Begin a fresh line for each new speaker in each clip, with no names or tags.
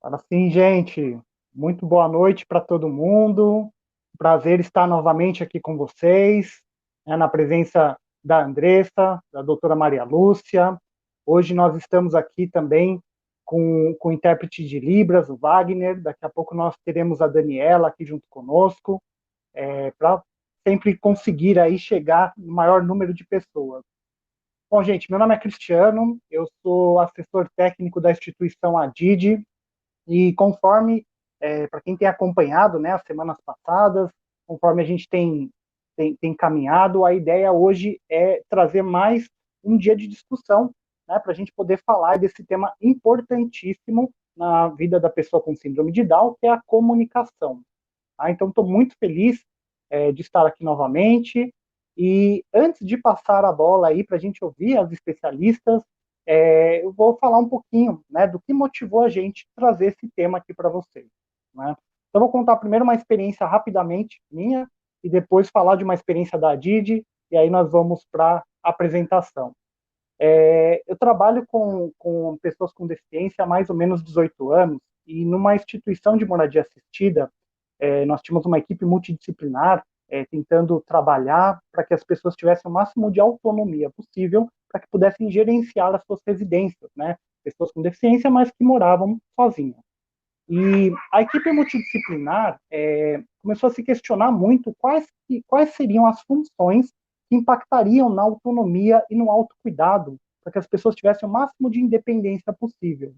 Fala assim, gente. Muito boa noite para todo mundo. Prazer estar novamente aqui com vocês, né, na presença da Andressa, da doutora Maria Lúcia. Hoje nós estamos aqui também com o intérprete de Libras, o Wagner. Daqui a pouco nós teremos a Daniela aqui junto conosco, para sempre conseguir aí chegar no maior número de pessoas. Bom, gente, meu nome é Cristiano, eu sou assessor técnico da instituição ADID, e conforme, para quem tem acompanhado, né, as semanas passadas, conforme a gente tem caminhado, a ideia hoje é trazer mais um dia de discussão, né, para a gente poder falar desse tema importantíssimo na vida da pessoa com síndrome de Down, que é a comunicação. Tá? Então, estou muito feliz de estar aqui novamente. E antes de passar a bola aí para a gente ouvir as especialistas, eu vou falar um pouquinho, né, do que motivou a gente trazer esse tema aqui para vocês. Né? Então, vou contar primeiro uma experiência rapidamente minha e depois falar de uma experiência da Didi, e aí nós vamos para a apresentação. Eu trabalho com pessoas com deficiência há mais ou menos 18 anos, e numa instituição de moradia assistida, nós tínhamos uma equipe multidisciplinar tentando trabalhar para que as pessoas tivessem o máximo de autonomia possível para que pudessem gerenciar as suas residências, né? Pessoas com deficiência, mas que moravam sozinhas. E a equipe multidisciplinar começou a se questionar muito quais seriam as funções que impactariam na autonomia e no autocuidado, para que as pessoas tivessem o máximo de independência possível.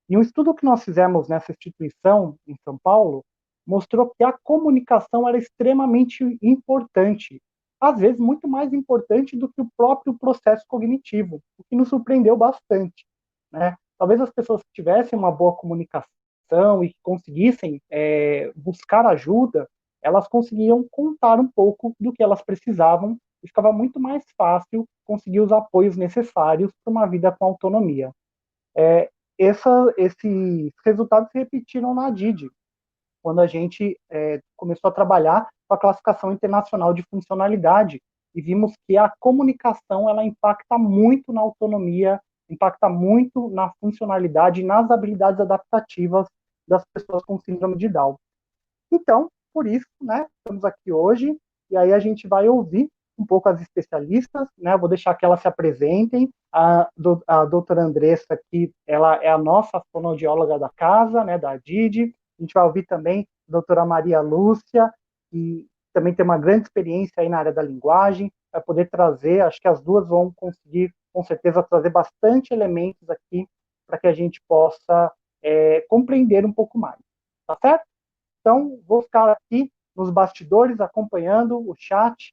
E um estudo que nós fizemos nessa instituição, em São Paulo, mostrou que a comunicação era extremamente importante, às vezes muito mais importante do que o próprio processo cognitivo, o que nos surpreendeu bastante. Né? Talvez as pessoas que tivessem uma boa comunicação e que conseguissem buscar ajuda, elas conseguiam contar um pouco do que elas precisavam e ficava muito mais fácil conseguir os apoios necessários para uma vida com autonomia. Esses resultados se repetiram na DID, quando a gente começou a trabalhar com a classificação internacional de funcionalidade, e vimos que a comunicação ela impacta muito na autonomia, impacta muito na funcionalidade e nas habilidades adaptativas das pessoas com síndrome de Down. Então, por isso, né, estamos aqui hoje, e aí a gente vai ouvir um pouco as especialistas, né, vou deixar que elas se apresentem. A doutora Andressa aqui, ela é a nossa fonoaudióloga da casa, né, da DID. A gente vai ouvir também a doutora Maria Lúcia, que também tem uma grande experiência aí na área da linguagem, vai poder trazer, acho que as duas vão conseguir, com certeza, trazer bastante elementos aqui para que a gente possa compreender um pouco mais. Tá certo? Então, vou ficar aqui nos bastidores acompanhando o chat.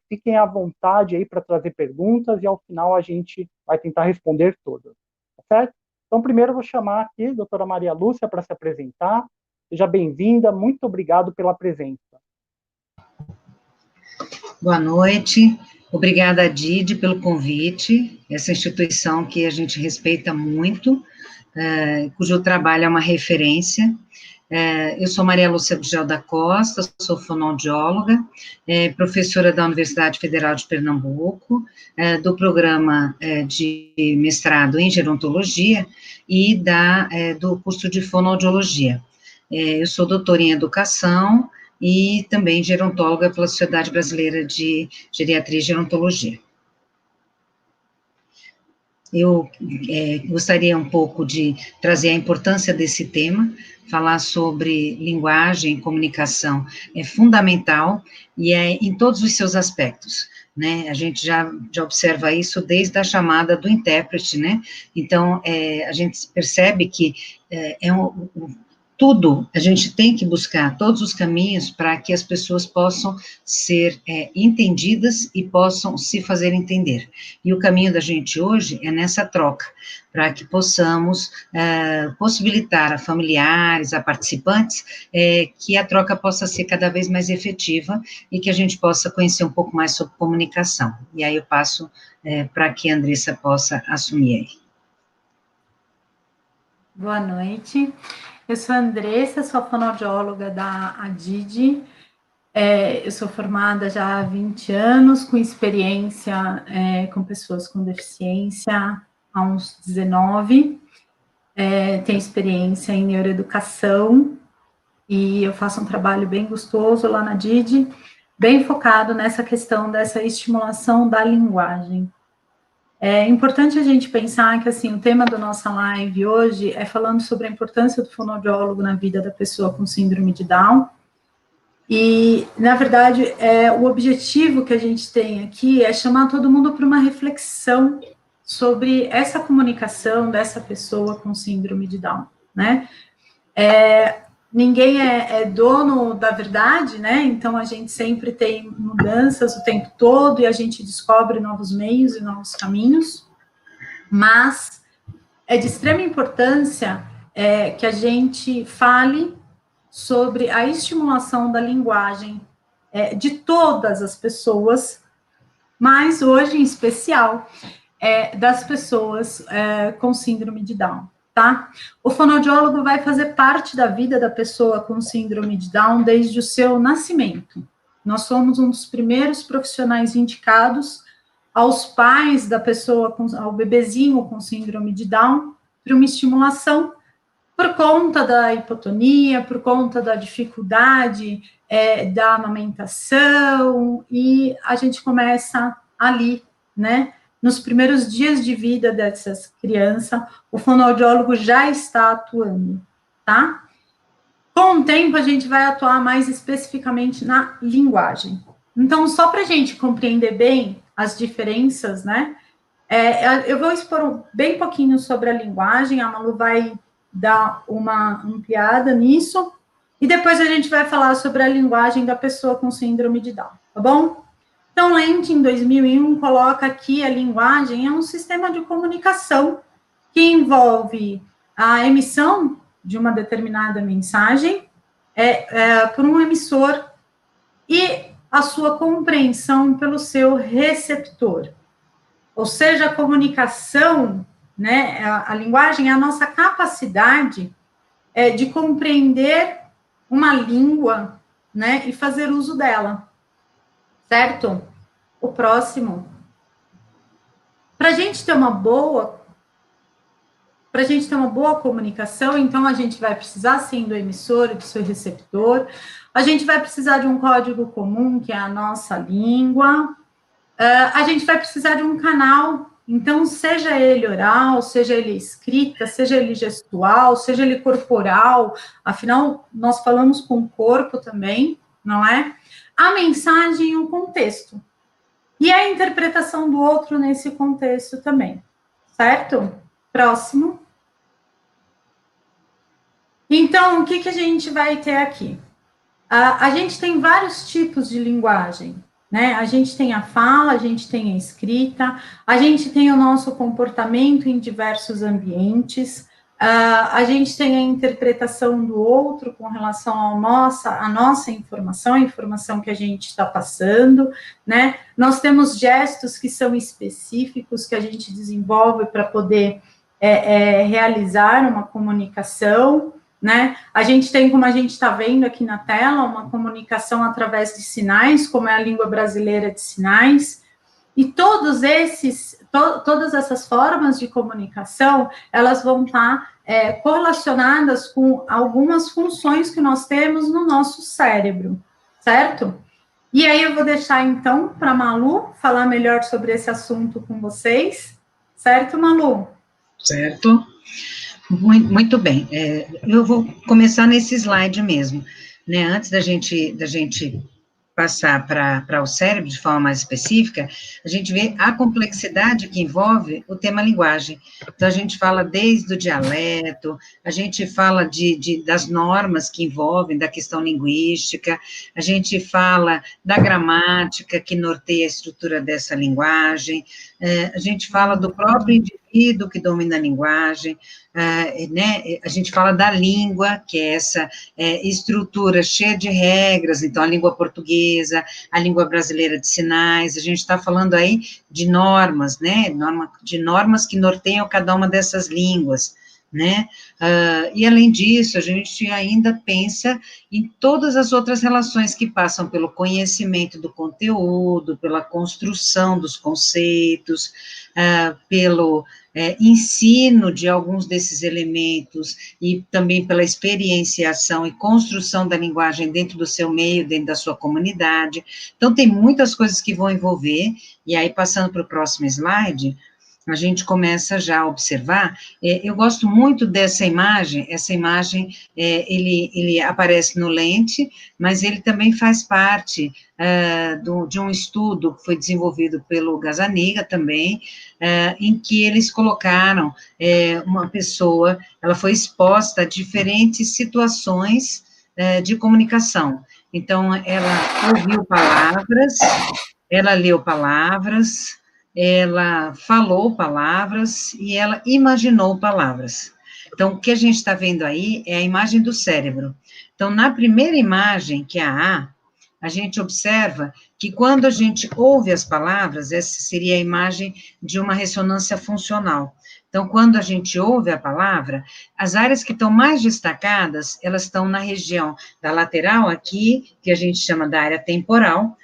Fiquem à vontade aí para trazer perguntas e ao final a gente vai tentar responder todas. Tá certo? Então, primeiro eu vou chamar aqui a doutora Maria Lúcia para se apresentar. Seja bem-vinda, muito obrigado pela presença.
Boa noite, obrigada, Didi, pelo convite, essa instituição que a gente respeita muito, cujo trabalho é uma referência. Eu sou Maria Lúcia Gugel da Costa, sou fonoaudióloga, professora da Universidade Federal de Pernambuco, do programa de mestrado em gerontologia e do curso de fonoaudiologia. Eu sou doutora em educação e também gerontóloga pela Sociedade Brasileira de Geriatria e Gerontologia. Eu gostaria um pouco de trazer a importância desse tema, falar sobre linguagem, comunicação, é fundamental e é em todos os seus aspectos, né, a gente já observa isso desde a chamada do intérprete, né, então, a gente percebe que tudo, a gente tem que buscar todos os caminhos para que as pessoas possam ser entendidas e possam se fazer entender. E o caminho da gente hoje é nessa troca, para que possamos possibilitar a familiares, a participantes, que a troca possa ser cada vez mais efetiva e que a gente possa conhecer um pouco mais sobre comunicação. E aí eu passo para que a Andressa possa assumir aí.
Boa noite. Eu sou a Andressa, sou fonoaudióloga da ADID. Eu sou formada já há 20 anos, com experiência com pessoas com deficiência há uns 19. tenho experiência em neuroeducação, e eu faço um trabalho bem gostoso lá na DID, bem focado nessa questão dessa estimulação da linguagem. É importante a gente pensar que, assim, o tema da nossa live hoje é falando sobre a importância do fonoaudiólogo na vida da pessoa com síndrome de Down. E, na verdade, o objetivo que a gente tem aqui é chamar todo mundo para uma reflexão sobre essa comunicação dessa pessoa com síndrome de Down, né? Ninguém é dono da verdade, né? Então, a gente sempre tem mudanças o tempo todo e a gente descobre novos meios e novos caminhos, mas é de extrema importância que a gente fale sobre a estimulação da linguagem de todas as pessoas, mas hoje, em especial, das pessoas com síndrome de Down. Tá? O fonoaudiólogo vai fazer parte da vida da pessoa com síndrome de Down desde o seu nascimento. Nós somos um dos primeiros profissionais indicados aos pais da pessoa, ao bebezinho com síndrome de Down, para uma estimulação por conta da hipotonia, por conta da dificuldade da amamentação, e a gente começa ali, né? Nos primeiros dias de vida dessas crianças, o fonoaudiólogo já está atuando, tá? Com o tempo, a gente vai atuar mais especificamente na linguagem. Então, só para a gente compreender bem as diferenças, né? Eu vou expor bem pouquinho sobre a linguagem, a Malu vai dar uma ampliada nisso, e depois a gente vai falar sobre a linguagem da pessoa com síndrome de Down, tá bom? Então, Lent, em 2001, coloca aqui a linguagem é um sistema de comunicação que envolve a emissão de uma determinada mensagem por um emissor e a sua compreensão pelo seu receptor. Ou seja, a comunicação, né, a linguagem é a nossa capacidade de compreender uma língua, né, e fazer uso dela. Certo? O próximo. Para a gente ter uma boa comunicação, então a gente vai precisar sim do emissor e do seu receptor. A gente vai precisar de um código comum, que é a nossa língua. A gente vai precisar de um canal, então seja ele oral, seja ele escrita, seja ele gestual, seja ele corporal. Afinal, nós falamos com o corpo também, não é? A mensagem e o contexto. E a interpretação do outro nesse contexto também, certo? Próximo. Então, o que a gente vai ter aqui? A gente tem vários tipos de linguagem, né? A gente tem a fala, a gente tem a escrita, a gente tem o nosso comportamento em diversos ambientes, a gente tem a interpretação do outro com relação à nossa informação, a informação que a gente está passando, né? Nós temos gestos que são específicos, que a gente desenvolve para poder realizar uma comunicação, né? A gente tem, como a gente está vendo aqui na tela, uma comunicação através de sinais, como é a língua brasileira de sinais, e todas essas formas de comunicação, elas vão estar correlacionadas com algumas funções que nós temos no nosso cérebro, certo? E aí eu vou deixar, então, para a Malu falar melhor sobre esse assunto com vocês, certo, Malu?
Certo. Muito bem. Eu vou começar nesse slide mesmo, né? Antes da gente passar para o cérebro de forma mais específica, a gente vê a complexidade que envolve o tema linguagem. Então, a gente fala desde o dialeto, a gente fala das normas que envolvem, da questão linguística, a gente fala da gramática que norteia a estrutura dessa linguagem, a gente fala do próprio indivíduo que domina a linguagem, né, a gente fala da língua, que é essa estrutura cheia de regras, então a língua portuguesa, a língua brasileira de sinais, a gente está falando aí de normas, né, de normas que norteiam cada uma dessas línguas, né? E além disso, a gente ainda pensa em todas as outras relações que passam pelo conhecimento do conteúdo, pela construção dos conceitos, pelo ensino de alguns desses elementos e também pela experienciação e construção da linguagem dentro do seu meio, dentro da sua comunidade. Então, tem muitas coisas que vão envolver, e aí, passando para o próximo slide, a gente começa já a observar. Eu gosto muito dessa imagem, ele aparece no Lente, mas ele também faz parte de um estudo que foi desenvolvido pelo Gazzaniga também, em que eles colocaram uma pessoa, ela foi exposta a diferentes situações de comunicação. Então, ela ouviu palavras, ela leu palavras, ela falou palavras e ela imaginou palavras. Então, o que a gente está vendo aí é a imagem do cérebro. Então, na primeira imagem, que é a gente observa que quando a gente ouve as palavras, essa seria a imagem de uma ressonância funcional. Então, quando a gente ouve a palavra, as áreas que estão mais destacadas, elas estão na região da lateral aqui, que a gente chama da área temporal.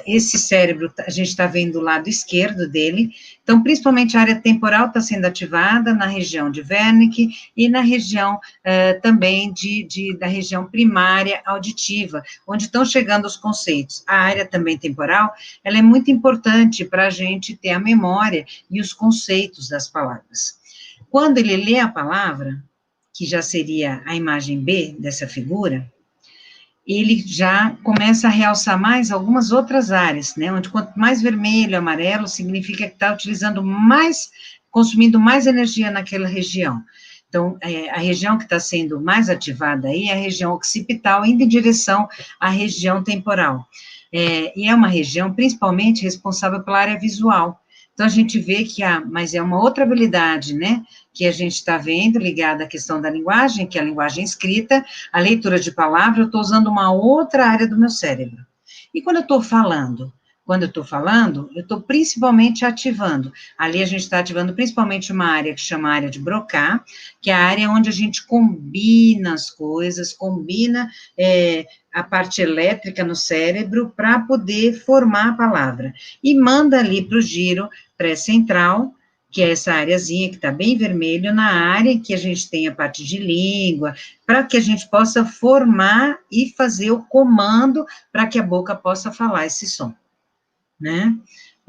Esse cérebro, a gente está vendo o lado esquerdo dele, então, principalmente a área temporal está sendo ativada na região de Wernicke e na região também da região primária auditiva, onde estão chegando os conceitos. A área também temporal, ela é muito importante para a gente ter a memória e os conceitos das palavras. Quando ele lê a palavra, que já seria a imagem B dessa figura, ele já começa a realçar mais algumas outras áreas, né, onde quanto mais vermelho, amarelo, significa que está utilizando mais, consumindo mais energia naquela região. Então, a região que está sendo mais ativada aí é a região occipital, indo em direção à região temporal. E é uma região principalmente responsável pela área visual. Então, a gente vê que mas é uma outra habilidade, né, que a gente está vendo, ligada à questão da linguagem, que é a linguagem escrita, a leitura de palavra, eu estou usando uma outra área do meu cérebro. E quando eu estou falando? Eu estou principalmente ativando. Ali a gente está ativando principalmente uma área que chama área de Broca, que é a área onde a gente combina as coisas, combina a parte elétrica no cérebro para poder formar a palavra. E manda ali para o giro pré-central, que é essa areazinha que está bem vermelho, na área que a gente tem a parte de língua, para que a gente possa formar e fazer o comando para que a boca possa falar esse som, né?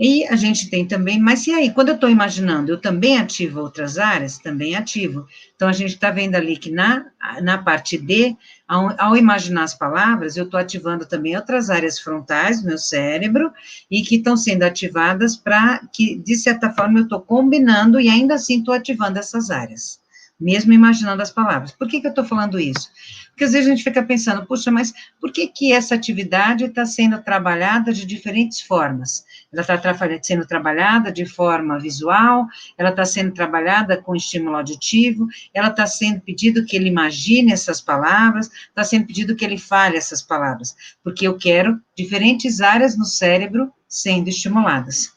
E a gente tem também, mas e aí, quando eu estou imaginando, eu também ativo outras áreas? Também ativo. Então, a gente está vendo ali que na parte D, ao imaginar as palavras, eu estou ativando também outras áreas frontais do meu cérebro, e que estão sendo ativadas para que, de certa forma, eu estou combinando e ainda assim estou ativando essas áreas, mesmo imaginando as palavras. Por que eu estou falando isso? Porque às vezes a gente fica pensando, puxa, mas por que essa atividade está sendo trabalhada de diferentes formas? Ela está sendo trabalhada de forma visual, ela está sendo trabalhada com estímulo auditivo, ela está sendo pedido que ele imagine essas palavras, está sendo pedido que ele fale essas palavras, porque eu quero diferentes áreas no cérebro sendo estimuladas.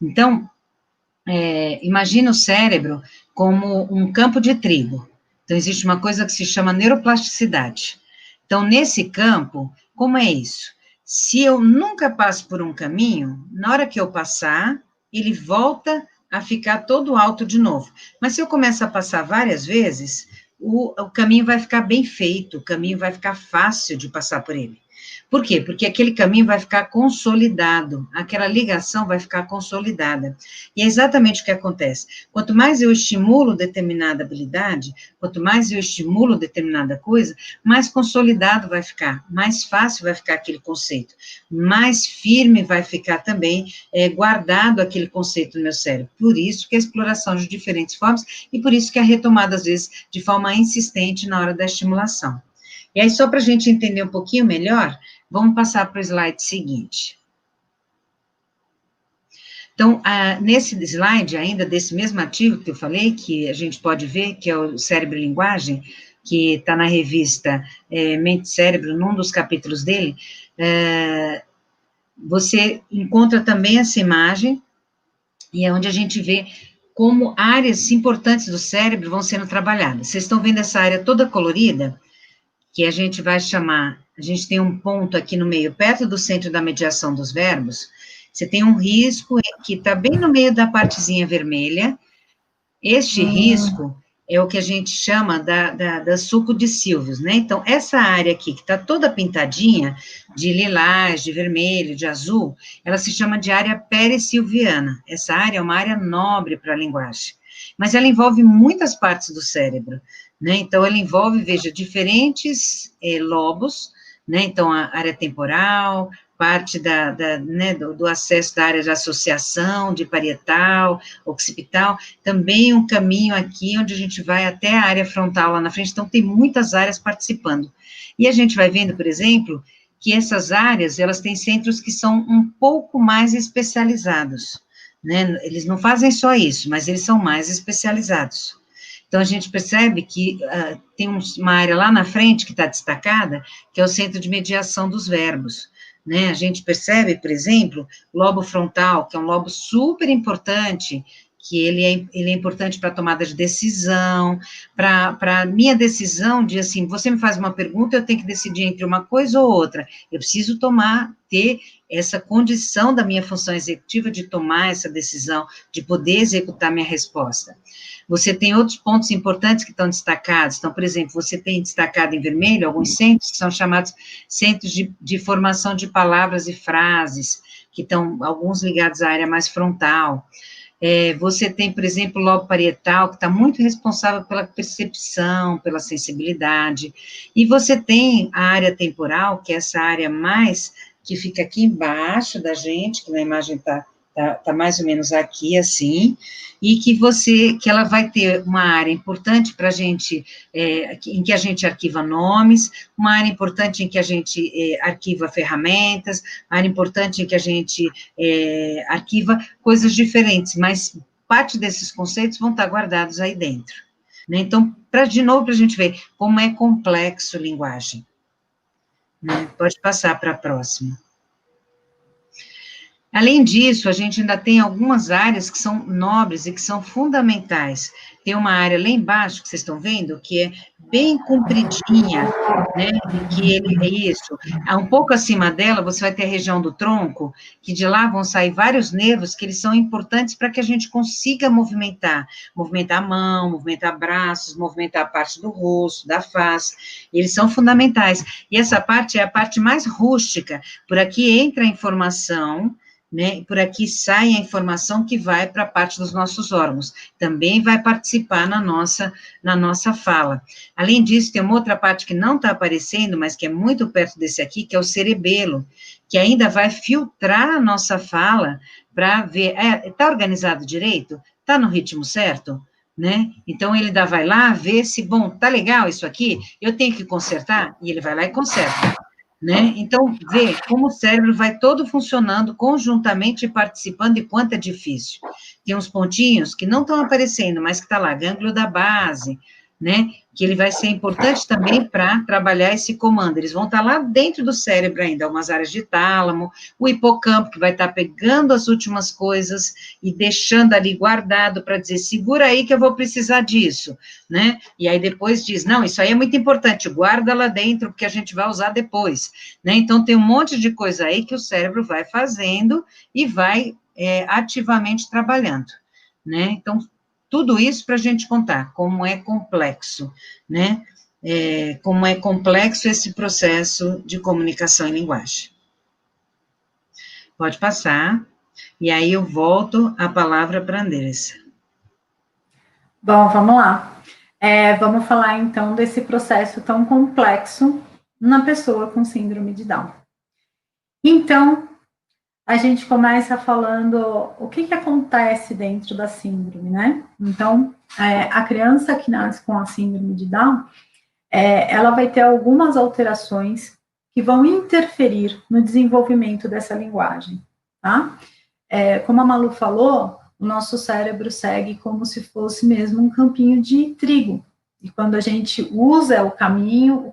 Então, imagina o cérebro como um campo de trigo. Então, existe uma coisa que se chama neuroplasticidade. Então, nesse campo, como é isso? Se eu nunca passo por um caminho, na hora que eu passar, ele volta a ficar todo alto de novo. Mas se eu começar a passar várias vezes, o caminho vai ficar bem feito, o caminho vai ficar fácil de passar por ele. Por quê? Porque aquele caminho vai ficar consolidado, aquela ligação vai ficar consolidada. E é exatamente o que acontece. Quanto mais eu estimulo determinada habilidade, quanto mais eu estimulo determinada coisa, mais consolidado vai ficar, mais fácil vai ficar aquele conceito, mais firme vai ficar também guardado aquele conceito no meu cérebro. Por isso que a exploração de diferentes formas e por isso que a retomada, às vezes, de forma insistente na hora da estimulação. E aí, só para a gente entender um pouquinho melhor, vamos passar para o slide seguinte. Então, nesse slide, ainda desse mesmo artigo que eu falei, que a gente pode ver, que é o Cérebro e Linguagem, que está na revista Mente e Cérebro, num dos capítulos dele, você encontra também essa imagem, e é onde a gente vê como áreas importantes do cérebro vão sendo trabalhadas. Vocês estão vendo essa área toda colorida, que a gente vai chamar, a gente tem um ponto aqui no meio, perto do centro da mediação dos verbos, você tem um risco que está bem no meio da partezinha vermelha. Este risco é o que a gente chama da suco de Silvius, né? Então, essa área aqui, que está toda pintadinha, de lilás, de vermelho, de azul, ela se chama de área perissilviana. Essa área é uma área nobre para a linguagem, mas ela envolve muitas partes do cérebro, né? Então, ela envolve, veja, diferentes lobos, né? Então, a área temporal, parte né, do acesso da área de associação, de parietal, occipital, também um caminho aqui onde a gente vai até a área frontal lá na frente, então tem muitas áreas participando. E a gente vai vendo, por exemplo, que essas áreas, elas têm centros que são um pouco mais especializados, né? Eles não fazem só isso, mas eles são mais especializados. Então, a gente percebe que tem uma área lá na frente que está destacada, que é o centro de mediação dos verbos, né? A gente percebe, por exemplo, o lobo frontal, que é um lobo super importante, que ele é importante para a tomada de decisão, para a minha decisão de, assim, você me faz uma pergunta, eu tenho que decidir entre uma coisa ou outra, eu preciso ter essa condição da minha função executiva de tomar essa decisão, de poder executar minha resposta. Você tem outros pontos importantes que estão destacados, então, por exemplo, você tem destacado em vermelho alguns centros que são chamados centros de formação de palavras e frases, que estão, alguns ligados à área mais frontal. Você tem, por exemplo, o lobo parietal, que está muito responsável pela percepção, pela sensibilidade, e você tem a área temporal, que é essa área mais, que fica aqui embaixo da gente, que na imagem está mais ou menos aqui, assim, e que ela vai ter uma área importante para a gente, em que a gente arquiva nomes, uma área importante em que a gente arquiva ferramentas, área importante em que a gente arquiva coisas diferentes, mas parte desses conceitos vão estar guardados aí dentro, né? Então, de novo, para a gente ver como é complexo a linguagem, né? Pode passar para a próxima. Além disso, a gente ainda tem algumas áreas que são nobres e que são fundamentais. Tem uma área lá embaixo, que vocês estão vendo, que é bem compridinha, né, que é isso. Um pouco acima dela, você vai ter a região do tronco, que de lá vão sair vários nervos que eles são importantes para que a gente consiga movimentar a mão, movimentar braços, movimentar a parte do rosto, da face, eles são fundamentais. E essa parte é a parte mais rústica, por aqui entra a informação, né, por aqui sai a informação que vai para a parte dos nossos órgãos, também vai participar na nossa fala. Além disso, tem uma outra parte que não está aparecendo, mas que é muito perto desse aqui, que é o cerebelo, que ainda vai filtrar a nossa fala para ver, está organizado direito? Está no ritmo certo? Né? Então, ele vai lá ver se, bom, tá legal isso aqui, eu tenho que consertar, e ele vai lá e conserta. Né? Então, vê como o cérebro vai todo funcionando conjuntamente e participando, e quanto é difícil. Tem uns pontinhos que não estão aparecendo, mas que está lá, gânglio da base, né? Que ele vai ser importante também para trabalhar esse comando. Eles vão estar lá dentro do cérebro ainda, algumas áreas de tálamo, o hipocampo, que vai estar pegando as últimas coisas e deixando ali guardado para dizer, segura aí que eu vou precisar disso, né? E aí depois diz, não, isso aí é muito importante, guarda lá dentro, porque a gente vai usar depois, né? Então, tem um monte de coisa aí que o cérebro vai fazendo e vai ativamente trabalhando, né? Então, tudo isso para a gente contar como é complexo, né? Como é complexo esse processo de comunicação em linguagem. Pode passar, e aí eu volto a palavra para a Andressa.
Bom, vamos lá. Vamos falar, então, desse processo tão complexo na pessoa com síndrome de Down. Então, a gente começa falando o que acontece dentro da síndrome, né? Então, a criança que nasce com a síndrome de Down, ela vai ter algumas alterações que vão interferir no desenvolvimento dessa linguagem, tá? Como a Malu falou, o nosso cérebro segue como se fosse mesmo um campinho de trigo. E quando a gente usa o caminho,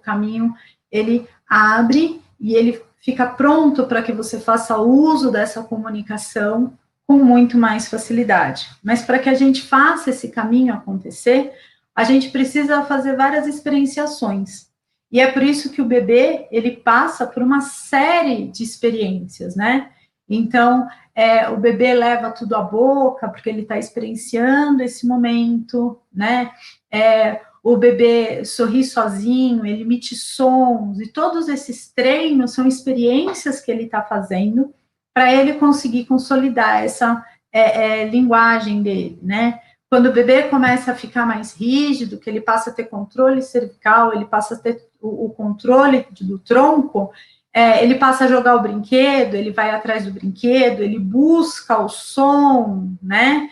ele abre e ele fica pronto para que você faça uso dessa comunicação com muito mais facilidade. Mas para que a gente faça esse caminho acontecer, a gente precisa fazer várias experienciações. E é por isso que o bebê, ele passa por uma série de experiências, né? Então, o bebê leva tudo à boca, porque ele está experienciando esse momento, né? O bebê sorri sozinho, ele emite sons, e todos esses treinos são experiências que ele está fazendo para ele conseguir consolidar essa linguagem dele, né? Quando o bebê começa a ficar mais rígido, que ele passa a ter controle cervical, ele passa a ter o controle do tronco, ele passa a jogar o brinquedo, ele vai atrás do brinquedo, ele busca o som, né?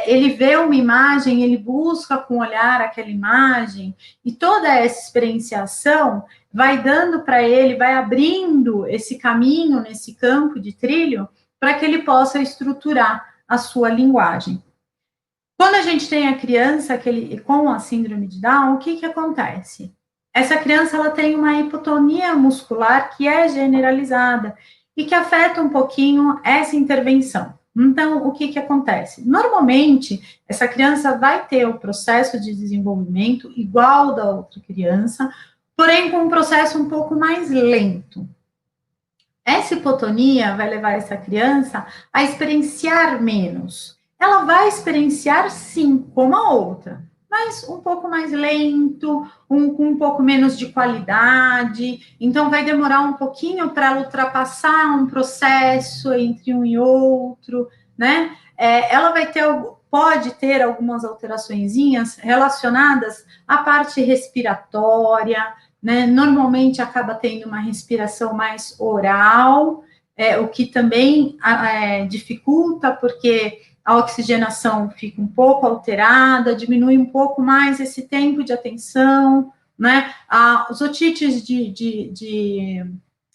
Ele vê uma imagem, ele busca com o olhar aquela imagem, e toda essa experienciação vai dando para ele, vai abrindo esse caminho nesse campo de trilho para que ele possa estruturar a sua linguagem. Quando a gente tem a criança com a síndrome de Down, o que acontece? Essa criança ela tem uma hipotonia muscular que é generalizada e que afeta um pouquinho essa intervenção. Então, o que acontece? Normalmente, essa criança vai ter o processo de desenvolvimento igual da outra criança, porém com um processo um pouco mais lento. Essa hipotonia vai levar essa criança a experienciar menos. Ela vai experienciar, sim, como a outra, mas um pouco mais lento, com um pouco menos de qualidade. Então, vai demorar um pouquinho para ela ultrapassar um processo entre um e outro, né? Ela pode ter algumas alteraçõezinhas relacionadas à parte respiratória, né? Normalmente acaba tendo uma respiração mais oral, o que também dificulta, porque a oxigenação fica um pouco alterada, diminui um pouco mais esse tempo de atenção, né? Os otites de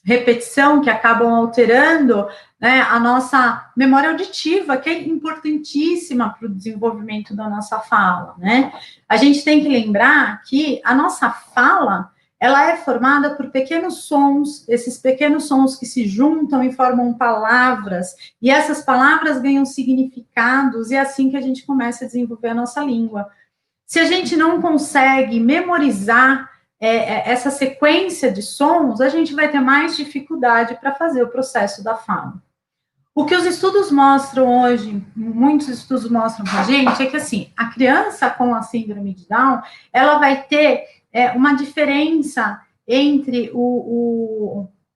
repetição que acabam alterando, né, a nossa memória auditiva, que é importantíssima para o desenvolvimento da nossa fala, né? A gente tem que lembrar que a nossa fala, ela é formada por pequenos sons, esses pequenos sons que se juntam e formam palavras, e essas palavras ganham significados, e é assim que a gente começa a desenvolver a nossa língua. Se a gente não consegue memorizar essa sequência de sons, a gente vai ter mais dificuldade para fazer o processo da fala. O que os estudos mostram hoje, muitos estudos mostram para a gente, é que, assim, a criança com a síndrome de Down, ela vai ter uma diferença entre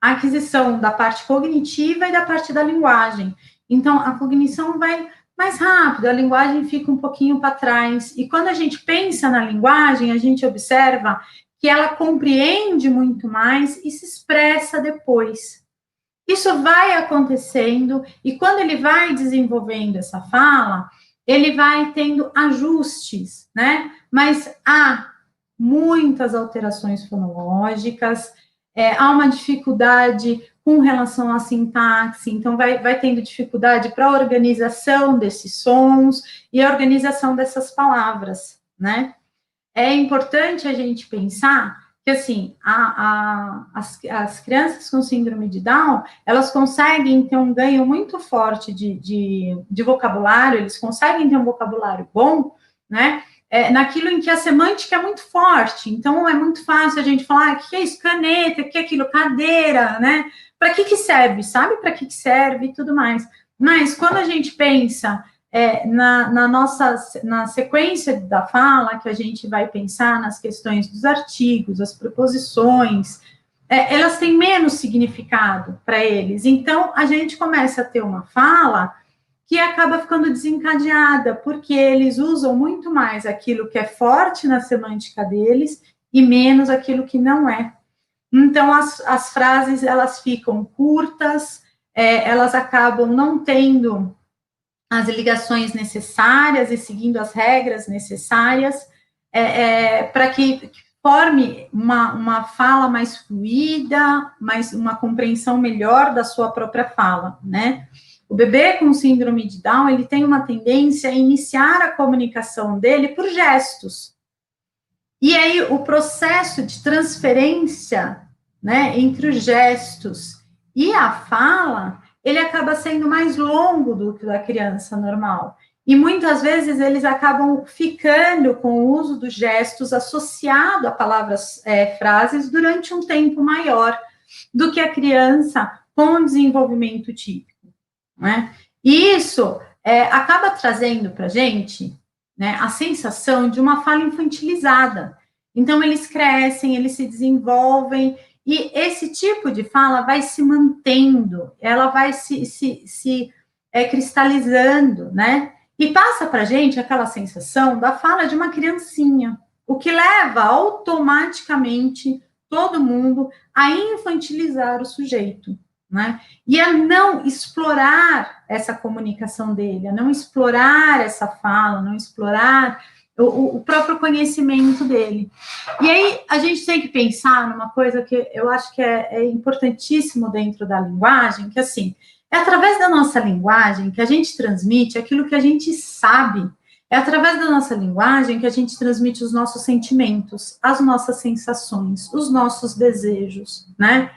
a aquisição da parte cognitiva e da parte da linguagem. Então, a cognição vai mais rápido, a linguagem fica um pouquinho para trás. E quando a gente pensa na linguagem, a gente observa que ela compreende muito mais e se expressa depois. Isso vai acontecendo, e quando ele vai desenvolvendo essa fala, ele vai tendo ajustes, né? Mas há muitas alterações fonológicas, há uma dificuldade com relação à sintaxe, então vai tendo dificuldade para a organização desses sons e a organização dessas palavras, né? É importante a gente pensar que, assim, as crianças com síndrome de Down, elas conseguem ter um ganho muito forte de vocabulário, eles conseguem ter um vocabulário bom, né? Naquilo em que a semântica é muito forte. Então, é muito fácil a gente falar, o que é isso? Caneta, o que é aquilo? Cadeira, né? Para que serve? Sabe para que serve e tudo mais. Mas, quando a gente pensa na sequência da fala, que a gente vai pensar nas questões dos artigos, as preposições, elas têm menos significado para eles. Então, a gente começa a ter uma fala que acaba ficando desencadeada, porque eles usam muito mais aquilo que é forte na semântica deles e menos aquilo que não é. Então, as frases, elas ficam curtas, elas acabam não tendo as ligações necessárias e seguindo as regras necessárias para que forme uma fala mais fluida, mais uma compreensão melhor da sua própria fala, né? O bebê com síndrome de Down, ele tem uma tendência a iniciar a comunicação dele por gestos. E aí, o processo de transferência, né, entre os gestos e a fala, ele acaba sendo mais longo do que o da criança normal. E muitas vezes eles acabam ficando com o uso dos gestos associado a palavras, frases, durante um tempo maior do que a criança com desenvolvimento típico, né? E isso acaba trazendo para a gente, né, a sensação de uma fala infantilizada. Então, eles crescem, eles se desenvolvem, e esse tipo de fala vai se mantendo, ela vai se cristalizando, né? E passa para a gente aquela sensação da fala de uma criancinha, o que leva automaticamente todo mundo a infantilizar o sujeito, né? E a não explorar essa comunicação dele, a não explorar essa fala, a não explorar o próprio conhecimento dele. E aí a gente tem que pensar numa coisa que eu acho que é importantíssimo dentro da linguagem, que assim, é através da nossa linguagem que a gente transmite aquilo que a gente sabe. É através da nossa linguagem que a gente transmite os nossos sentimentos, as nossas sensações, os nossos desejos, né?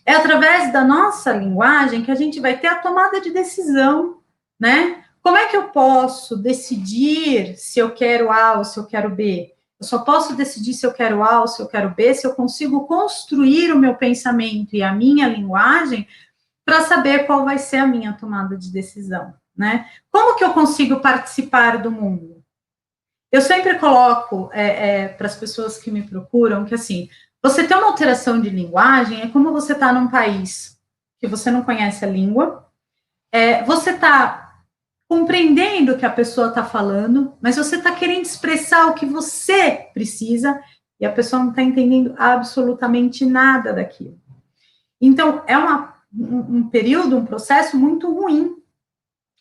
É através da nossa linguagem que a gente vai ter a tomada de decisão, né? Como é que eu posso decidir se eu quero A ou se eu quero B? Eu só posso decidir se eu quero A ou se eu quero B se eu consigo construir o meu pensamento e a minha linguagem para saber qual vai ser a minha tomada de decisão, né? Como que eu consigo participar do mundo? Eu sempre coloco para as pessoas que me procuram que, assim, você ter uma alteração de linguagem é como você está num país que você não conhece a língua, você está compreendendo o que a pessoa está falando, mas você está querendo expressar o que você precisa e a pessoa não está entendendo absolutamente nada daquilo. Então, é um período, um processo muito ruim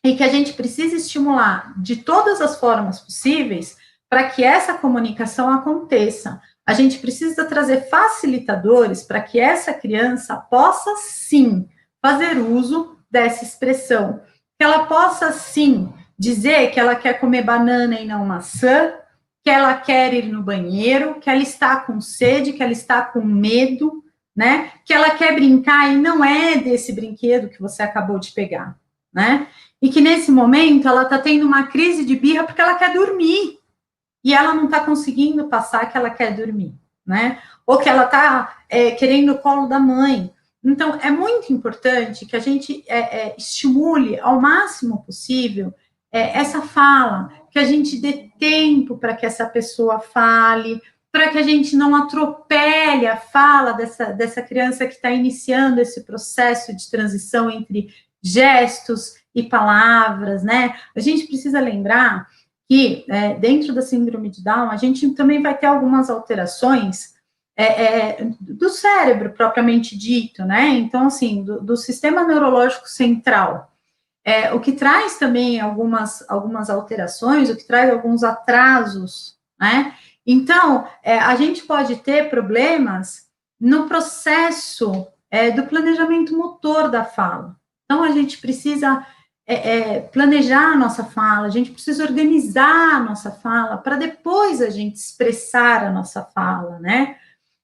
e que a gente precisa estimular de todas as formas possíveis para que essa comunicação aconteça. A gente precisa trazer facilitadores para que essa criança possa, sim, fazer uso dessa expressão, que ela possa, sim, dizer que ela quer comer banana e não maçã, que ela quer ir no banheiro, que ela está com sede, que ela está com medo, né? Que ela quer brincar e não é desse brinquedo que você acabou de pegar, né? E que nesse momento ela está tendo uma crise de birra porque ela quer dormir e ela não está conseguindo passar que ela quer dormir, né? Ou que ela está querendo o colo da mãe. Então, é muito importante que a gente estimule ao máximo possível essa fala, que a gente dê tempo para que essa pessoa fale, para que a gente não atropele a fala dessa criança que está iniciando esse processo de transição entre gestos e palavras, né? A gente precisa lembrar que dentro da síndrome de Down, a gente também vai ter algumas alterações do cérebro propriamente dito, né? Então, assim, do sistema neurológico central. O que traz também algumas alterações, o que traz alguns atrasos, né? Então, a gente pode ter problemas no processo do planejamento motor da fala. Então, a gente precisa planejar a nossa fala, a gente precisa organizar a nossa fala para depois a gente expressar a nossa fala, né?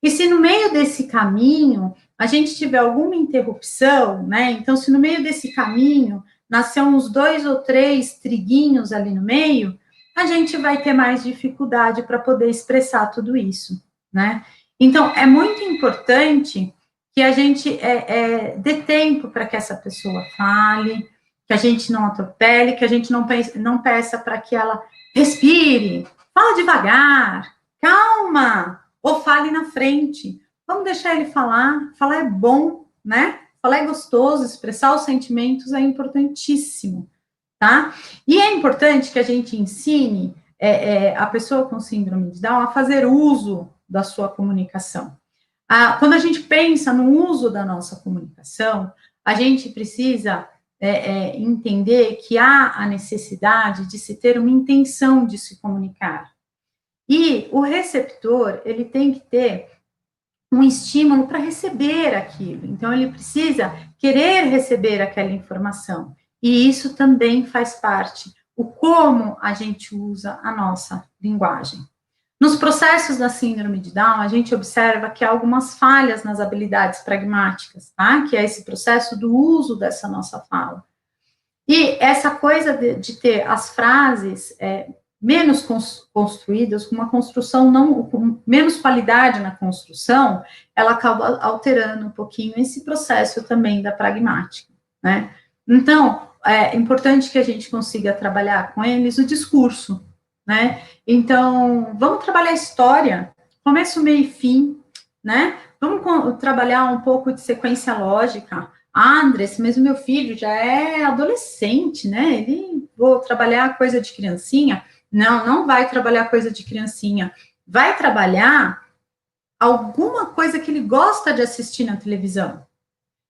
E se no meio desse caminho a gente tiver alguma interrupção, né? Então, se no meio desse caminho nascer uns 2 ou 3 triguinhos ali no meio, a gente vai ter mais dificuldade para poder expressar tudo isso, né? Então, é muito importante que a gente dê tempo para que essa pessoa fale, que a gente não atropele, que a gente não peça para que ela respire, fala devagar, calma, ou fale na frente. Vamos deixar ele falar é bom, né? Falar é gostoso, expressar os sentimentos é importantíssimo, tá? E é importante que a gente ensine a pessoa com síndrome de Down a fazer uso da sua comunicação. Quando a gente pensa no uso da nossa comunicação, a gente precisa entender que há a necessidade de se ter uma intenção de se comunicar. E o receptor, ele tem que ter um estímulo para receber aquilo. Então, ele precisa querer receber aquela informação. E isso também faz parte, o como a gente usa a nossa linguagem. Nos processos da síndrome de Down, a gente observa que há algumas falhas nas habilidades pragmáticas, tá? Que é esse processo do uso dessa nossa fala. E essa coisa de ter as frases menos construídas, com uma construção com menos qualidade na construção, ela acaba alterando um pouquinho esse processo também da pragmática, né? Então, é importante que a gente consiga trabalhar com eles o discurso, né? Então, vamos trabalhar a história, começo, meio e fim, né? Vamos trabalhar um pouco de sequência lógica. Ah, Andressa, mas o meu filho já é adolescente, né? Vou trabalhar coisa de criancinha? Não, não vai trabalhar coisa de criancinha. Vai trabalhar alguma coisa que ele gosta de assistir na televisão.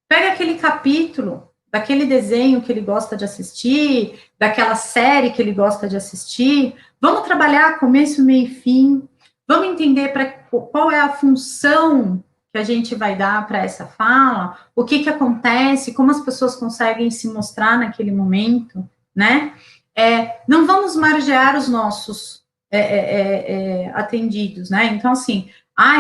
Pega aquele capítulo daquele desenho que ele gosta de assistir, daquela série que ele gosta de assistir. Vamos trabalhar começo, meio e fim. Vamos entender qual é a função que a gente vai dar para essa fala, o que acontece, como as pessoas conseguem se mostrar naquele momento, né? Não vamos margear os nossos atendidos, né? Então, assim,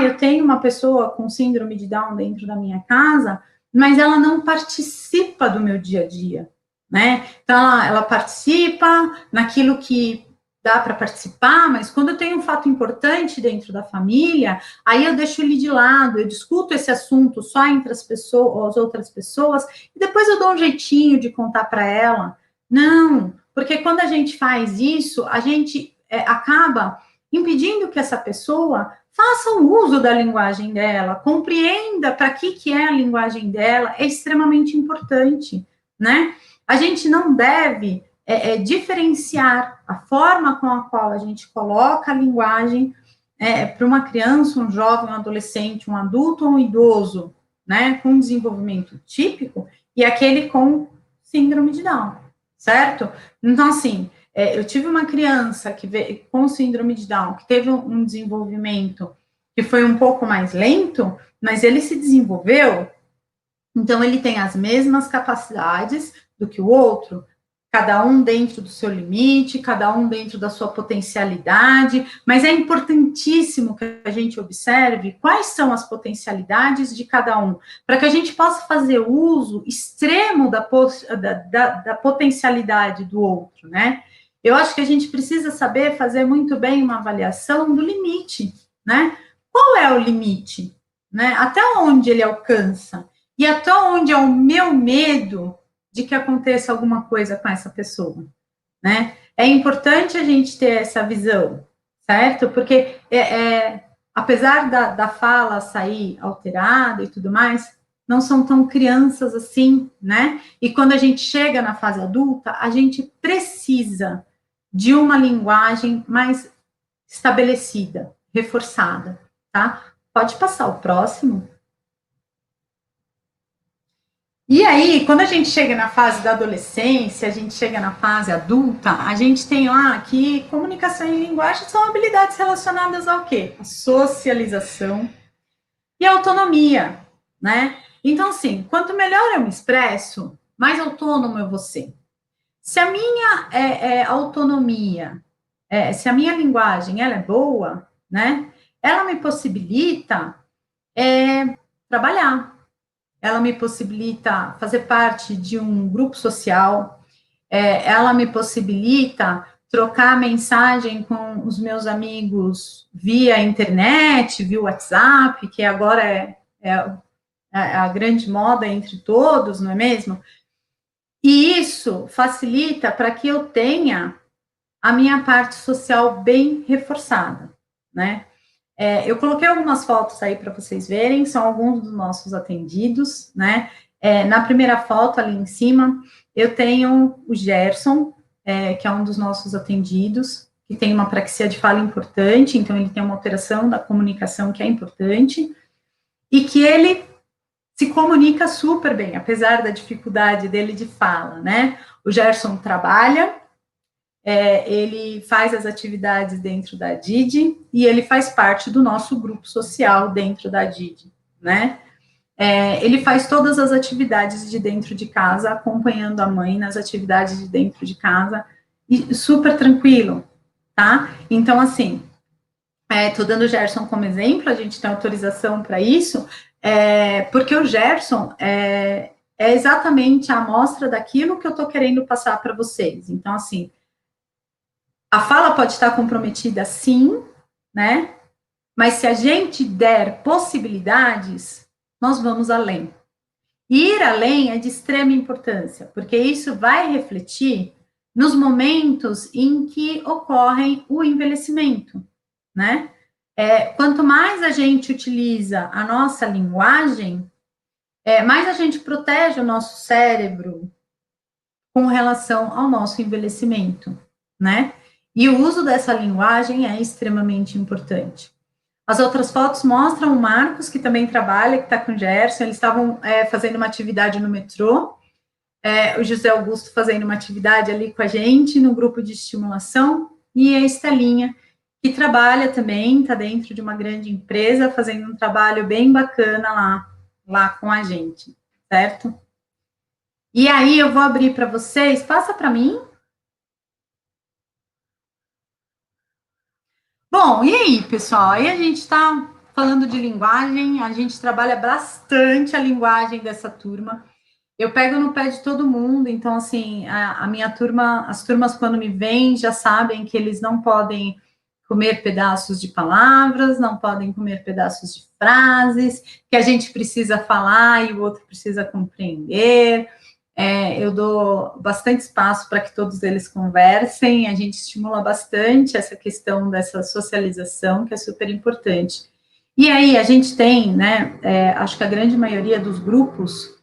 eu tenho uma pessoa com síndrome de Down dentro da minha casa, mas ela não participa do meu dia a dia, né? Então, ela participa naquilo que dá para participar, mas quando eu tenho um fato importante dentro da família, aí eu deixo ele de lado, eu discuto esse assunto só entre as outras pessoas, e depois eu dou um jeitinho de contar para ela. Não, porque quando a gente faz isso, a gente acaba impedindo que essa pessoa faça o uso da linguagem dela, compreenda para que é a linguagem dela, é extremamente importante, né? A gente não deve diferenciar a forma com a qual a gente coloca a linguagem para uma criança, um jovem, um adolescente, um adulto ou um idoso, né, com desenvolvimento típico, e aquele com síndrome de Down, certo? Então, assim, eu tive uma criança com síndrome de Down, que teve um desenvolvimento que foi um pouco mais lento, mas ele se desenvolveu, então ele tem as mesmas capacidades do que o outro, cada um dentro do seu limite, cada um dentro da sua potencialidade, mas é importantíssimo que a gente observe quais são as potencialidades de cada um, para que a gente possa fazer uso extremo da potencialidade do outro, né? Eu acho que a gente precisa saber fazer muito bem uma avaliação do limite, né? Qual é o limite, né? Até onde ele alcança? E até onde é o meu medo de que aconteça alguma coisa com essa pessoa, né? É importante a gente ter essa visão, certo? Porque apesar da fala sair alterada e tudo mais, não são tão crianças assim, né? E quando a gente chega na fase adulta, a gente precisa de uma linguagem mais estabelecida, reforçada, tá? Pode passar o próximo. E aí, quando a gente chega na fase da adolescência, a gente chega na fase adulta, a gente tem lá que comunicação e linguagem são habilidades relacionadas ao quê? A socialização e a autonomia, né? Então, assim, quanto melhor eu me expresso, mais autônomo eu vou ser. Se a minha autonomia, se a minha linguagem ela é boa, né? Ela me possibilita trabalhar. Ela me possibilita fazer parte de um grupo social, ela me possibilita trocar mensagem com os meus amigos via internet, via WhatsApp, que agora é a grande moda entre todos, não é mesmo? E isso facilita para que eu tenha a minha parte social bem reforçada, né? Eu coloquei algumas fotos aí para vocês verem, são alguns dos nossos atendidos, né? Na primeira foto, ali em cima, eu tenho o Gerson, que é um dos nossos atendidos, que tem uma praxia de fala importante, então ele tem uma alteração da comunicação que é importante, e que ele se comunica super bem, apesar da dificuldade dele de fala, né? O Gerson trabalha, ele faz as atividades dentro da DID e ele faz parte do nosso grupo social dentro da DID, né? Ele faz todas as atividades de dentro de casa, acompanhando a mãe nas atividades de dentro de casa, e super tranquilo, tá? Então, assim, estou dando o Gerson como exemplo, a gente tem autorização para isso, porque o Gerson é exatamente a amostra daquilo que eu estou querendo passar para vocês. Então, assim, a fala pode estar comprometida, sim, né? Mas se a gente der possibilidades, nós vamos além. E ir além é de extrema importância, porque isso vai refletir nos momentos em que ocorrem o envelhecimento, né? Quanto mais a gente utiliza a nossa linguagem, mais a gente protege o nosso cérebro com relação ao nosso envelhecimento, né? E o uso dessa linguagem é extremamente importante. As outras fotos mostram o Marcos, que também trabalha, que está com o Gerson, eles estavam fazendo uma atividade no metrô, o José Augusto fazendo uma atividade ali com a gente, no grupo de estimulação, e a Estelinha, que trabalha também, está dentro de uma grande empresa, fazendo um trabalho bem bacana lá com a gente, certo? E aí eu vou abrir para vocês, passa para mim. Bom, e aí, pessoal? Aí a gente está falando de linguagem, a gente trabalha bastante a linguagem dessa turma. Eu pego no pé de todo mundo, então, assim, a minha turma, as turmas, quando me vêm, já sabem que eles não podem comer pedaços de palavras, não podem comer pedaços de frases, que a gente precisa falar e o outro precisa compreender. Eu dou bastante espaço para que todos eles conversem, a gente estimula bastante essa questão dessa socialização, que é super importante. E aí, a gente tem, né, acho que a grande maioria dos grupos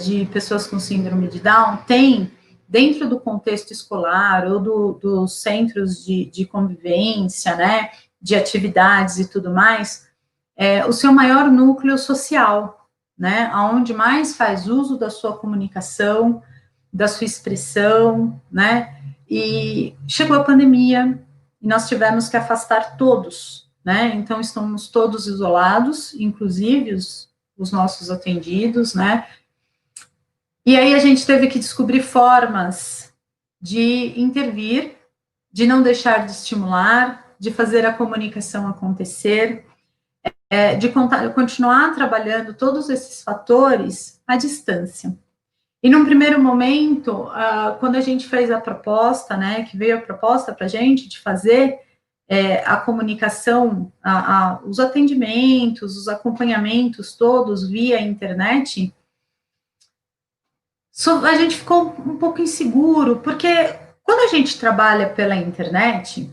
de pessoas com síndrome de Down tem, dentro do contexto escolar ou dos centros de convivência, né, de atividades e tudo mais, o seu maior núcleo social, né, onde mais faz uso da sua comunicação, da sua expressão, né, e chegou a pandemia e nós tivemos que afastar todos, né, então estamos todos isolados, inclusive os nossos atendidos, né, e aí a gente teve que descobrir formas de intervir, de não deixar de estimular, de fazer a comunicação acontecer, de continuar trabalhando todos esses fatores à distância. E num primeiro momento, quando a gente fez a proposta, né, que veio a proposta para a gente de fazer a comunicação, os atendimentos, os acompanhamentos todos via internet, a gente ficou um pouco inseguro, porque quando a gente trabalha pela internet,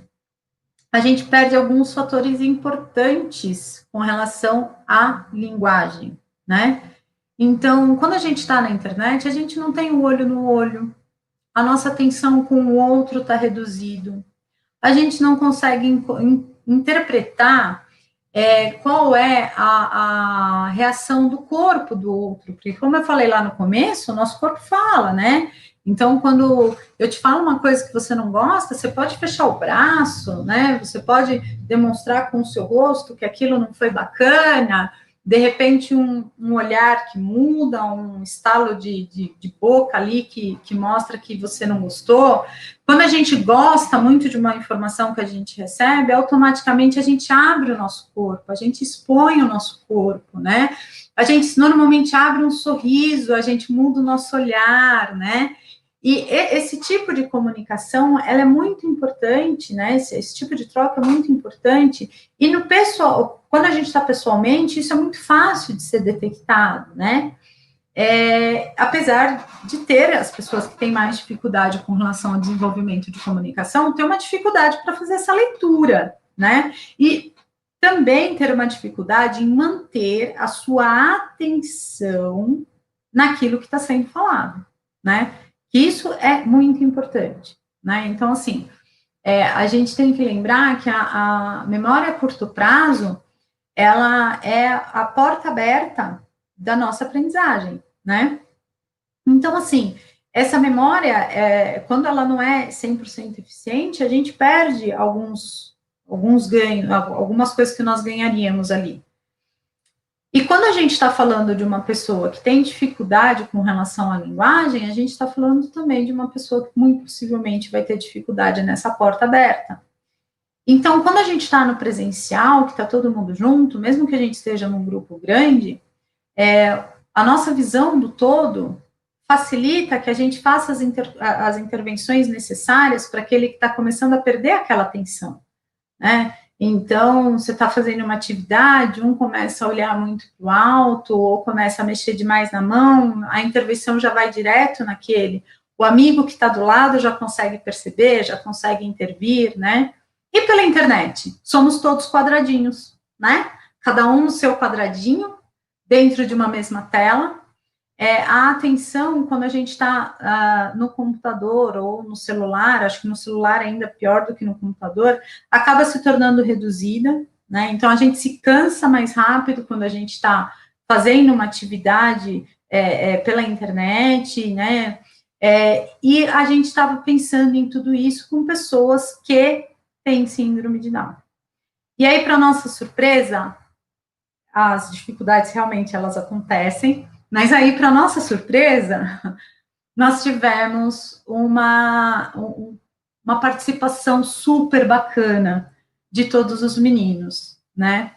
a gente perde alguns fatores importantes com relação à linguagem, né? Então, quando a gente está na internet, a gente não tem o olho no olho, a nossa atenção com o outro está reduzido, a gente não consegue interpretar qual é a reação do corpo do outro, porque como eu falei lá no começo, o nosso corpo fala, né? Então, quando eu te falo uma coisa que você não gosta, você pode fechar o braço, né? Você pode demonstrar com o seu rosto que aquilo não foi bacana, de repente um olhar que muda, um estalo de boca ali que mostra que você não gostou. Quando a gente gosta muito de uma informação que a gente recebe, automaticamente a gente abre o nosso corpo, a gente expõe o nosso corpo, né? A gente normalmente abre um sorriso, a gente muda o nosso olhar, né? E esse tipo de comunicação, ela é muito importante, né? Esse tipo de troca é muito importante. E no pessoal, quando a gente está pessoalmente, isso é muito fácil de ser detectado, né? Apesar de ter as pessoas que têm mais dificuldade com relação ao desenvolvimento de comunicação, ter uma dificuldade para fazer essa leitura, né? E também ter uma dificuldade em manter a sua atenção naquilo que está sendo falado, né? Isso é muito importante, né? Então, assim, a gente tem que lembrar que a memória a curto prazo, ela é a porta aberta da nossa aprendizagem, né? Então, assim, essa memória, quando ela não é 100% eficiente, a gente perde alguns ganhos, algumas coisas que nós ganharíamos ali. E quando a gente está falando de uma pessoa que tem dificuldade com relação à linguagem, a gente está falando também de uma pessoa que muito possivelmente vai ter dificuldade nessa porta aberta. Então, quando a gente está no presencial, que está todo mundo junto, mesmo que a gente esteja num grupo grande, a nossa visão do todo facilita que a gente faça as intervenções necessárias para aquele que está começando a perder aquela atenção, né? Então, você está fazendo uma atividade, um começa a olhar muito para o alto, ou começa a mexer demais na mão, a intervenção já vai direto naquele. O amigo que está do lado já consegue perceber, já consegue intervir, né? E pela internet, somos todos quadradinhos, né? Cada um no seu quadradinho, dentro de uma mesma tela. A atenção, quando a gente está no computador ou no celular, acho que no celular é ainda pior do que no computador, acaba se tornando reduzida, né? Então, a gente se cansa mais rápido quando a gente está fazendo uma atividade pela internet, né? E a gente estava pensando em tudo isso com pessoas que têm síndrome de Down. E aí, para nossa surpresa, as dificuldades realmente elas acontecem, mas aí, para nossa surpresa, nós tivemos uma participação super bacana de todos os meninos, né?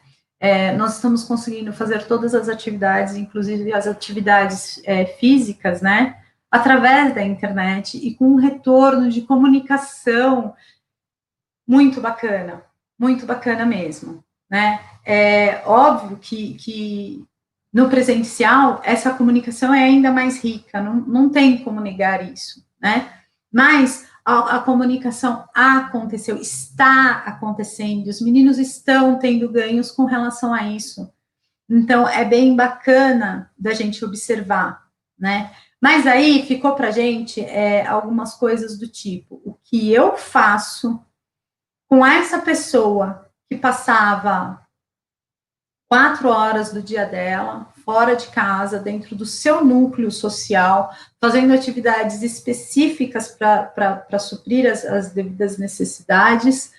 Nós estamos conseguindo fazer todas as atividades, inclusive as atividades físicas, né? Através da internet e com um retorno de comunicação muito bacana mesmo, né? É óbvio que no presencial, essa comunicação é ainda mais rica, não tem como negar isso, né? Mas a comunicação aconteceu, está acontecendo, os meninos estão tendo ganhos com relação a isso. Então, é bem bacana da gente observar, né? Mas aí ficou para a gente algumas coisas do tipo, o que eu faço com essa pessoa que passava 4 horas do dia dela, fora de casa, dentro do seu núcleo social, fazendo atividades específicas para suprir as devidas necessidades,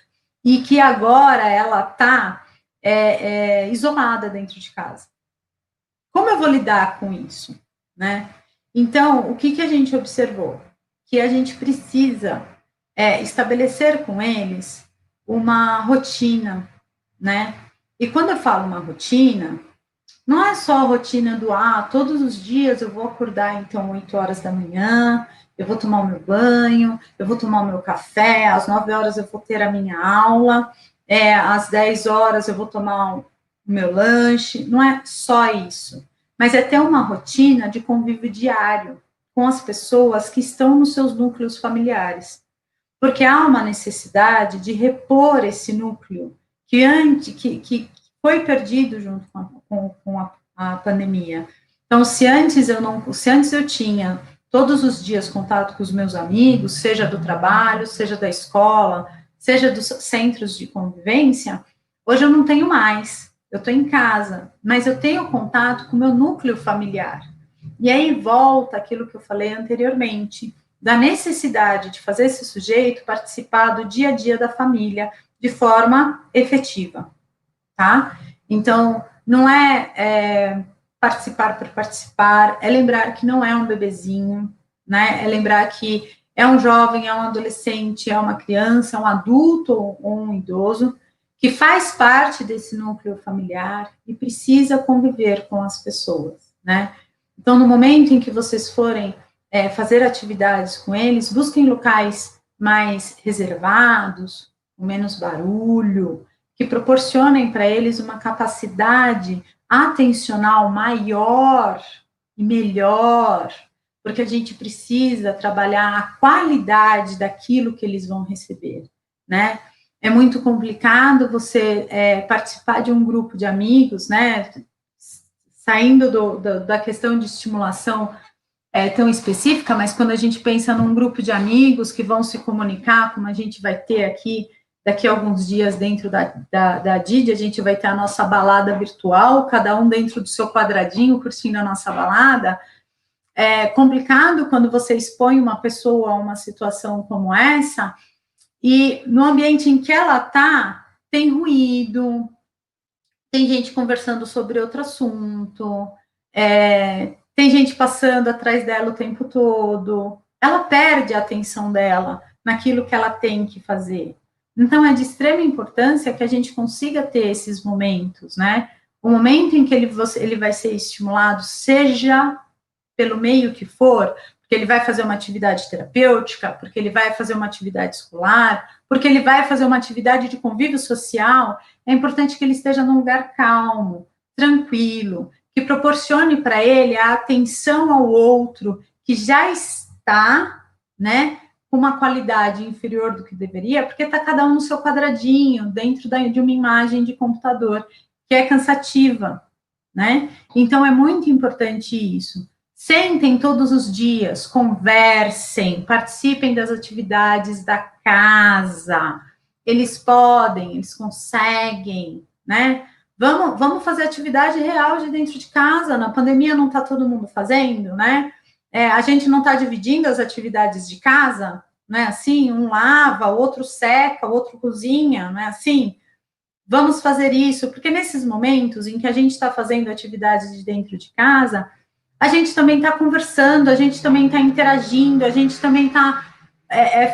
e que agora ela está isolada dentro de casa. Como eu vou lidar com isso, né? Então, o que a gente observou? Que a gente precisa estabelecer com eles uma rotina, né? E quando eu falo uma rotina, não é só a rotina do todos os dias eu vou acordar então 8 horas da manhã, eu vou tomar o meu banho, eu vou tomar o meu café, às 9 horas eu vou ter a minha aula, às 10 horas eu vou tomar o meu lanche, não é só isso, mas é ter uma rotina de convívio diário com as pessoas que estão nos seus núcleos familiares, porque há uma necessidade de repor esse núcleo que foi perdido junto com a pandemia. Então, se antes eu tinha todos os dias contato com os meus amigos, seja do trabalho, seja da escola, seja dos centros de convivência, hoje eu não tenho mais. Eu estou em casa, mas eu tenho contato com o meu núcleo familiar. E aí volta aquilo que eu falei anteriormente, da necessidade de fazer esse sujeito participar do dia a dia da família de forma efetiva, tá? Então, não é participar por participar, é lembrar que não é um bebezinho, né? É lembrar que é um jovem, é um adolescente, é uma criança, é um adulto ou um idoso, que faz parte desse núcleo familiar e precisa conviver com as pessoas, né? Então, no momento em que vocês forem fazer atividades com eles, busquem locais mais reservados, com menos barulho, que proporcionem para eles uma capacidade atencional maior e melhor, porque a gente precisa trabalhar a qualidade daquilo que eles vão receber, né? É muito complicado você participar de um grupo de amigos, né? Saindo da questão de estimulação tão específica, mas quando a gente pensa num grupo de amigos que vão se comunicar, como a gente vai ter aqui, daqui a alguns dias dentro da DID, a gente vai ter a nossa balada virtual, cada um dentro do seu quadradinho, curtindo a nossa balada. É complicado quando você expõe uma pessoa a uma situação como essa, e no ambiente em que ela está, tem ruído, tem gente conversando sobre outro assunto, tem gente passando atrás dela o tempo todo, ela perde a atenção dela naquilo que ela tem que fazer, Então, é de extrema importância que a gente consiga ter esses momentos, né? O momento em que ele vai ser estimulado, seja pelo meio que for, porque ele vai fazer uma atividade terapêutica, porque ele vai fazer uma atividade escolar, porque ele vai fazer uma atividade de convívio social, é importante que ele esteja num lugar calmo, tranquilo, que proporcione para ele a atenção ao outro, que já está, né, com uma qualidade inferior do que deveria, porque está cada um no seu quadradinho, dentro de uma imagem de computador, que é cansativa, né? Então, é muito importante isso. Sentem todos os dias, conversem, participem das atividades da casa. Eles podem, eles conseguem, né? Vamos fazer atividade real de dentro de casa. Na pandemia não está todo mundo fazendo, né? A gente não está dividindo as atividades de casa, não é assim? Um lava, o outro seca, o outro cozinha, não é assim? Vamos fazer isso, porque nesses momentos em que a gente está fazendo atividades de dentro de casa, a gente também está conversando, a gente também está interagindo, a gente também está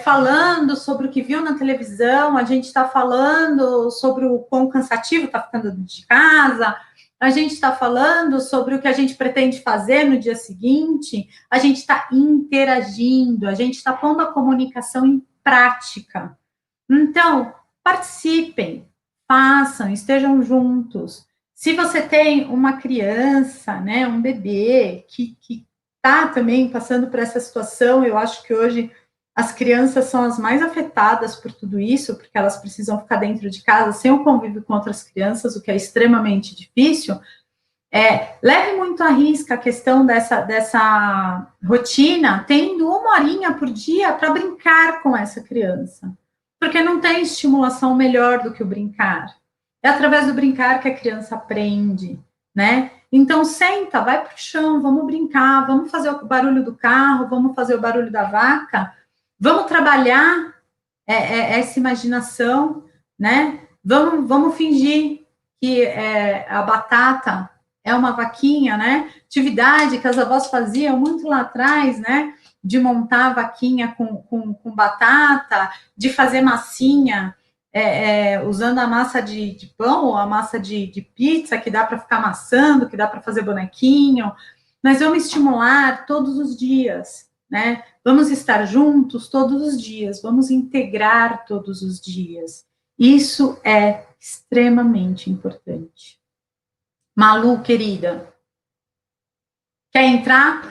falando sobre o que viu na televisão, a gente está falando sobre o quão cansativo está ficando de casa, a gente está falando sobre o que a gente pretende fazer no dia seguinte, a gente está interagindo, a gente está pondo a comunicação em prática. Então, participem, façam, estejam juntos. Se você tem uma criança, né, um bebê que está também passando por essa situação, eu acho que hoje as crianças são as mais afetadas por tudo isso, porque elas precisam ficar dentro de casa sem o convívio com outras crianças, o que é extremamente difícil. Leve muito à risca a questão dessa rotina, tendo 1 horinha por dia para brincar com essa criança, porque não tem estimulação melhor do que o brincar. É através do brincar que a criança aprende, né? Então, senta, vai para o chão, vamos brincar, vamos fazer o barulho do carro, vamos fazer o barulho da vaca, vamos trabalhar essa imaginação, né? Vamos fingir que a batata é uma vaquinha, né? Atividade que as avós faziam muito lá atrás, né? De montar a vaquinha com batata, de fazer massinha, usando a massa de pão ou a massa de pizza, que dá para ficar amassando, que dá para fazer bonequinho. Nós vamos estimular todos os dias, né? Vamos estar juntos todos os dias, vamos integrar todos os dias. Isso é extremamente importante. Malu, querida, quer entrar?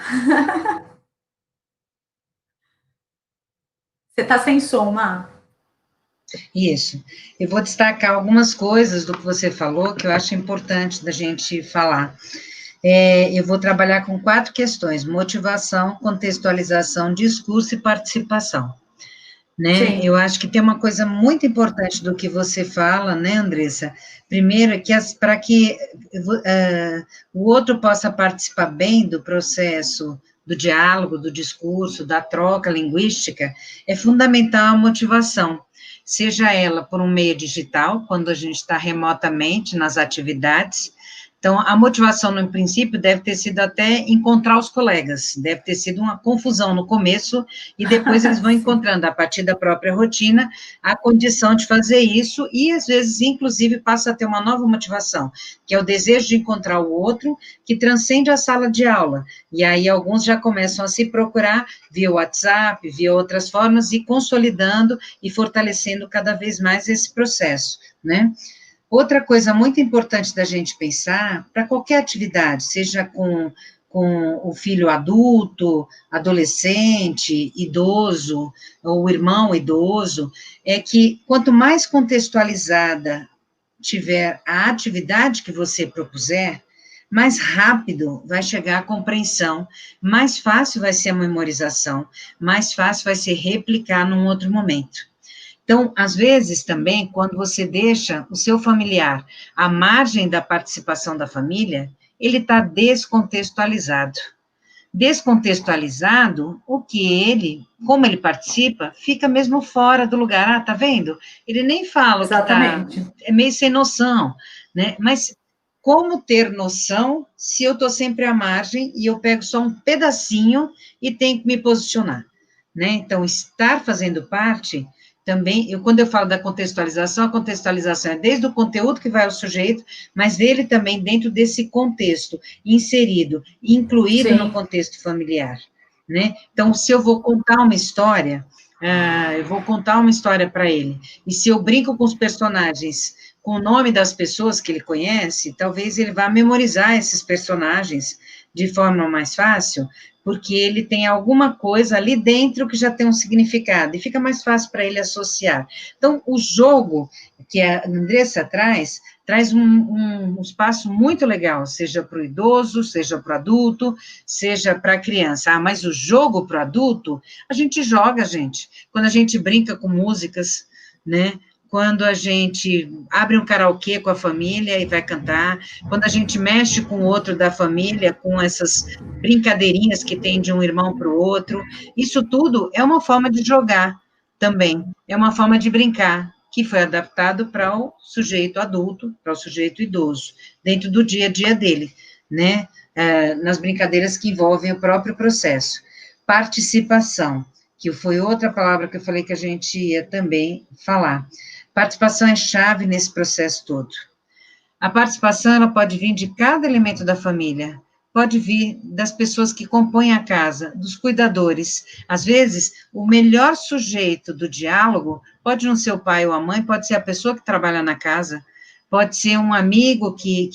Você está sem som, Má?
Isso. Eu vou destacar algumas coisas do que você falou que eu acho importante da gente falar. Eu vou trabalhar com 4 questões: motivação, contextualização, discurso e participação. Né? Eu acho que tem uma coisa muito importante do que você fala, né, Andressa? Primeiro, que para que o outro possa participar bem do processo do diálogo, do discurso, da troca linguística, é fundamental a motivação, seja ela por um meio digital, quando a gente está remotamente nas atividades. Então, a motivação, no princípio, deve ter sido até encontrar os colegas, deve ter sido uma confusão no começo, e depois eles vão encontrando, a partir da própria rotina, a condição de fazer isso, e às vezes, inclusive, passa a ter uma nova motivação, que é o desejo de encontrar o outro, que transcende a sala de aula, e aí alguns já começam a se procurar via WhatsApp, via outras formas, e consolidando e fortalecendo cada vez mais esse processo, né? Outra coisa muito importante da gente pensar, para qualquer atividade, seja com o filho adulto, adolescente, idoso, ou irmão idoso, é que quanto mais contextualizada tiver a atividade que você propuser, mais rápido vai chegar a compreensão, mais fácil vai ser a memorização, mais fácil vai ser replicar num outro momento. Então, às vezes também, quando você deixa o seu familiar à margem da participação da família, ele está descontextualizado. Descontextualizado, o que ele, como ele participa, fica mesmo fora do lugar. Ah, tá vendo? Ele nem fala.
Exatamente.
O que tá, é meio sem noção, né? Mas como ter noção se eu estou sempre à margem e eu pego só um pedacinho e tenho que me posicionar, né? Então, estar fazendo parte também, quando eu falo da contextualização, a contextualização é desde o conteúdo que vai ao sujeito, mas ele também dentro desse contexto, inserido, incluído
Sim.
no contexto familiar, né? Então, se eu vou contar uma história, eu vou contar uma história para ele, e se eu brinco com os personagens, com o nome das pessoas que ele conhece, talvez ele vá memorizar esses personagens de forma mais fácil, porque ele tem alguma coisa ali dentro que já tem um significado, e fica mais fácil para ele associar. Então, o jogo que a Andressa traz um espaço muito legal, seja para o idoso, seja para o adulto, seja para a criança. Ah, mas o jogo para o adulto, a gente joga, gente. Quando a gente brinca com músicas, né? Quando a gente abre um karaokê com a família e vai cantar, quando a gente mexe com o outro da família, com essas brincadeirinhas que tem de um irmão para o outro, isso tudo é uma forma de jogar também, é uma forma de brincar, que foi adaptado para o sujeito adulto, para o sujeito idoso, dentro do dia a dia dele, né? Nas brincadeiras que envolvem o próprio processo. Participação, que foi outra palavra que eu falei que a gente ia também falar. Participação é chave nesse processo todo. A participação, ela pode vir de cada elemento da família, pode vir das pessoas que compõem a casa, dos cuidadores. Às vezes, o melhor sujeito do diálogo pode não ser o pai ou a mãe, pode ser a pessoa que trabalha na casa, pode ser um amigo que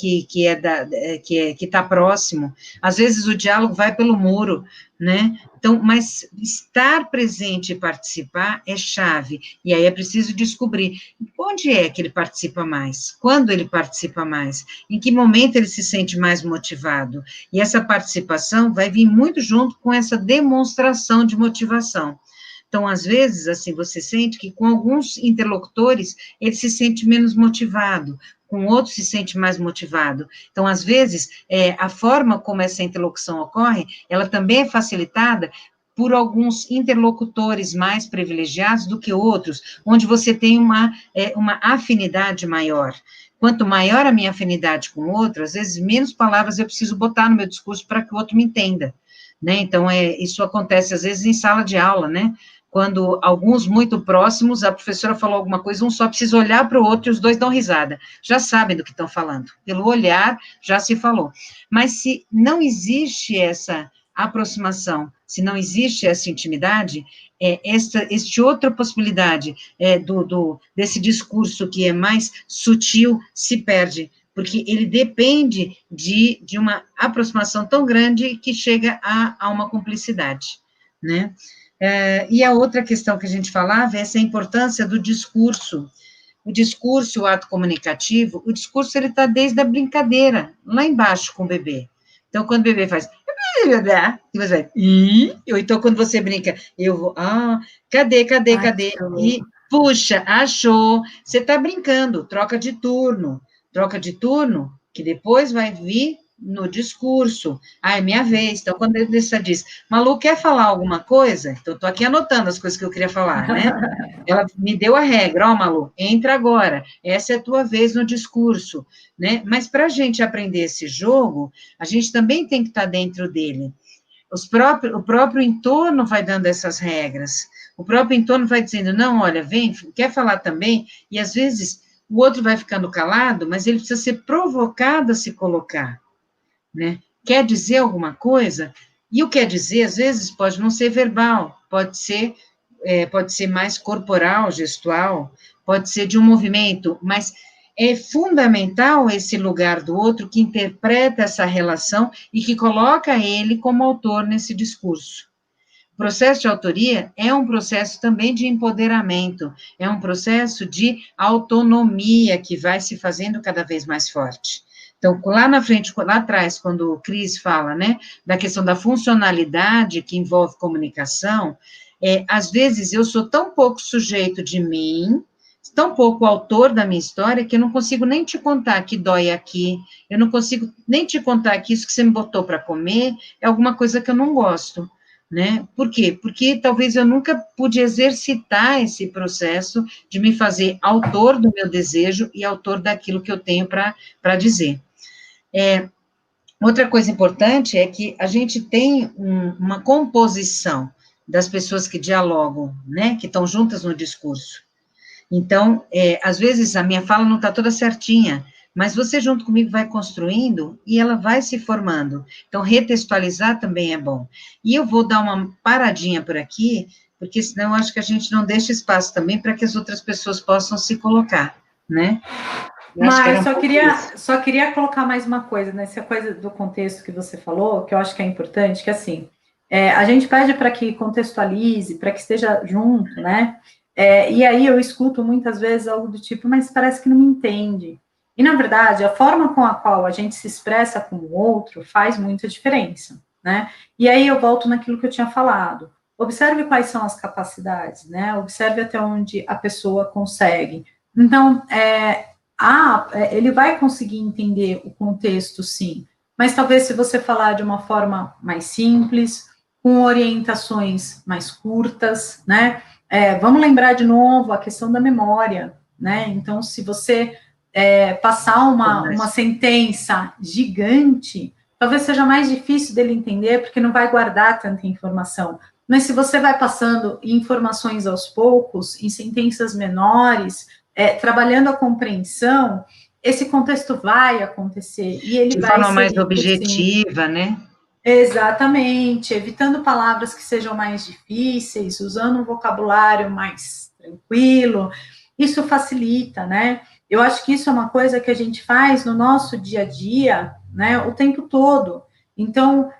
está próximo. Às vezes, o diálogo vai pelo muro, né? Então, mas estar presente e participar é chave, e aí é preciso descobrir onde é que ele participa mais, quando ele participa mais, em que momento ele se sente mais motivado, e essa participação vai vir muito junto com essa demonstração de motivação. Então, às vezes, assim, você sente que com alguns interlocutores, ele se sente menos motivado, com outros se sente mais motivado. Então, às vezes, a forma como essa interlocução ocorre, ela também é facilitada por alguns interlocutores mais privilegiados do que outros, onde você tem uma afinidade maior. Quanto maior a minha afinidade com o outro, às vezes, menos palavras eu preciso botar no meu discurso para que o outro me entenda, né? Então, isso acontece, às vezes, em sala de aula, né? Quando alguns muito próximos, a professora falou alguma coisa, um só precisa olhar para o outro e os dois dão risada. Já sabem do que estão falando. Pelo olhar, já se falou. Mas se não existe essa aproximação, se não existe essa intimidade, esta outra possibilidade desse discurso que é mais sutil se perde, porque ele depende de uma aproximação tão grande que chega a uma cumplicidade, né? E a outra questão que a gente falava é essa importância do discurso. O discurso, o ato comunicativo, o discurso, ele está desde a brincadeira, lá embaixo com o bebê. Então, quando o bebê faz... E você vai... Ou então, quando você brinca, eu vou... cadê? E, puxa, achou. Você está brincando, troca de turno, que depois vai vir no discurso. É minha vez. Então, quando ele diz, Malu, quer falar alguma coisa? Então, estou aqui anotando as coisas que eu queria falar, né? Ela me deu a regra, Malu, entra agora, essa é a tua vez no discurso, né? Mas para a gente aprender esse jogo, a gente também tem que estar dentro dele. O próprio entorno vai dando essas regras, o próprio entorno vai dizendo, não, olha, vem, quer falar também? E às vezes o outro vai ficando calado, mas ele precisa ser provocado a se colocar, né? Quer dizer alguma coisa? E o quer dizer, às vezes, pode não ser verbal, pode ser mais corporal, gestual, pode ser de um movimento, mas é fundamental esse lugar do outro que interpreta essa relação e que coloca ele como autor nesse discurso. O processo de autoria é um processo também de empoderamento, é um processo de autonomia que vai se fazendo cada vez mais forte. Então, lá na frente, lá atrás, quando o Cris fala, né, da questão da funcionalidade que envolve comunicação, às vezes eu sou tão pouco sujeito de mim, tão pouco autor da minha história, que eu não consigo nem te contar que dói aqui, eu não consigo nem te contar que isso que você me botou para comer é alguma coisa que eu não gosto, né? Por quê? Porque talvez eu nunca pude exercitar esse processo de me fazer autor do meu desejo e autor daquilo que eu tenho para dizer. Outra coisa importante é que a gente tem uma composição das pessoas que dialogam, né, que estão juntas no discurso. Então, às vezes a minha fala não está toda certinha, mas você junto comigo vai construindo e ela vai se formando. Então, retextualizar também é bom. E eu vou dar uma paradinha por aqui, porque senão eu acho que a gente não deixa espaço também para que as outras pessoas possam se colocar, né?
Mas só queria colocar mais uma coisa, nessa coisa do contexto que você falou, que eu acho que é importante, que assim, a gente pede para que contextualize, para que esteja junto, né? E aí eu escuto muitas vezes algo do tipo, mas parece que não me entende. E, na verdade, a forma com a qual a gente se expressa com o outro faz muita diferença, né? E aí eu volto naquilo que eu tinha falado. Observe quais são as capacidades, né? Observe até onde a pessoa consegue. Então, ele vai conseguir entender o contexto, sim, mas talvez se você falar de uma forma mais simples, com orientações mais curtas, né? Vamos lembrar de novo a questão da memória, né? Então, se você passar uma sentença gigante, talvez seja mais difícil dele entender, porque não vai guardar tanta informação. Mas se você vai passando informações aos poucos, em sentenças menores, trabalhando a compreensão, esse contexto vai acontecer e ele
de
vai
forma mais
seguir
objetiva, né?
Exatamente, evitando palavras que sejam mais difíceis, usando um vocabulário mais tranquilo, isso facilita, né? Eu acho que isso é uma coisa que a gente faz no nosso dia a dia, né, o tempo todo. Então,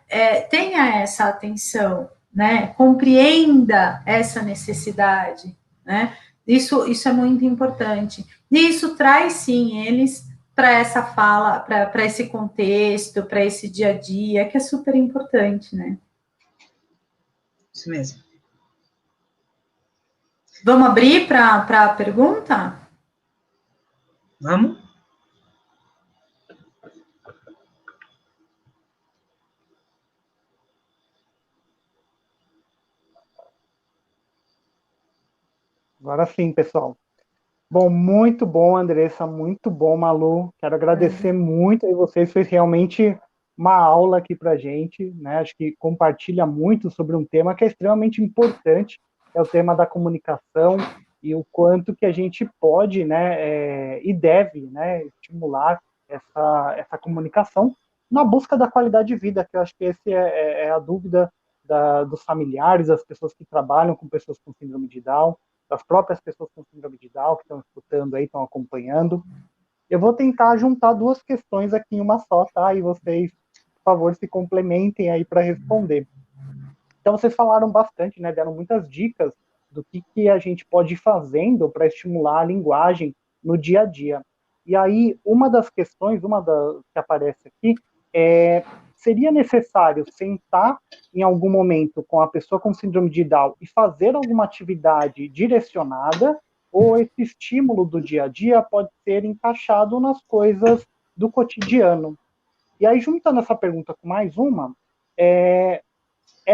tenha essa atenção, né? Compreenda essa necessidade, né? Isso é muito importante. E isso traz, sim, eles para essa fala, para esse contexto, para esse dia a dia, que é super importante, né?
Isso mesmo.
Vamos abrir para a pergunta?
Vamos?
Agora sim, pessoal. Bom, muito bom, Andressa, muito bom, Malu. Quero agradecer muito a vocês, foi realmente uma aula aqui para a gente, né? Acho que compartilha muito sobre um tema que é extremamente importante, é o tema da comunicação e o quanto que a gente pode, né, e deve, né, estimular essa comunicação na busca da qualidade de vida, que eu acho que essa é a dúvida dos familiares, das pessoas que trabalham com pessoas com síndrome de Down, das próprias pessoas com síndrome de Down, que estão escutando aí, estão acompanhando. Eu vou tentar juntar duas questões aqui em uma só, tá? E vocês, por favor, se complementem aí para responder. Então, vocês falaram bastante, né? Deram muitas dicas do que a gente pode ir fazendo para estimular a linguagem no dia a dia. E aí, uma das questões, que aparece aqui, seria necessário sentar em algum momento com a pessoa com síndrome de Down e fazer alguma atividade direcionada, ou esse estímulo do dia a dia pode ser encaixado nas coisas do cotidiano? E aí, juntando essa pergunta com mais uma, é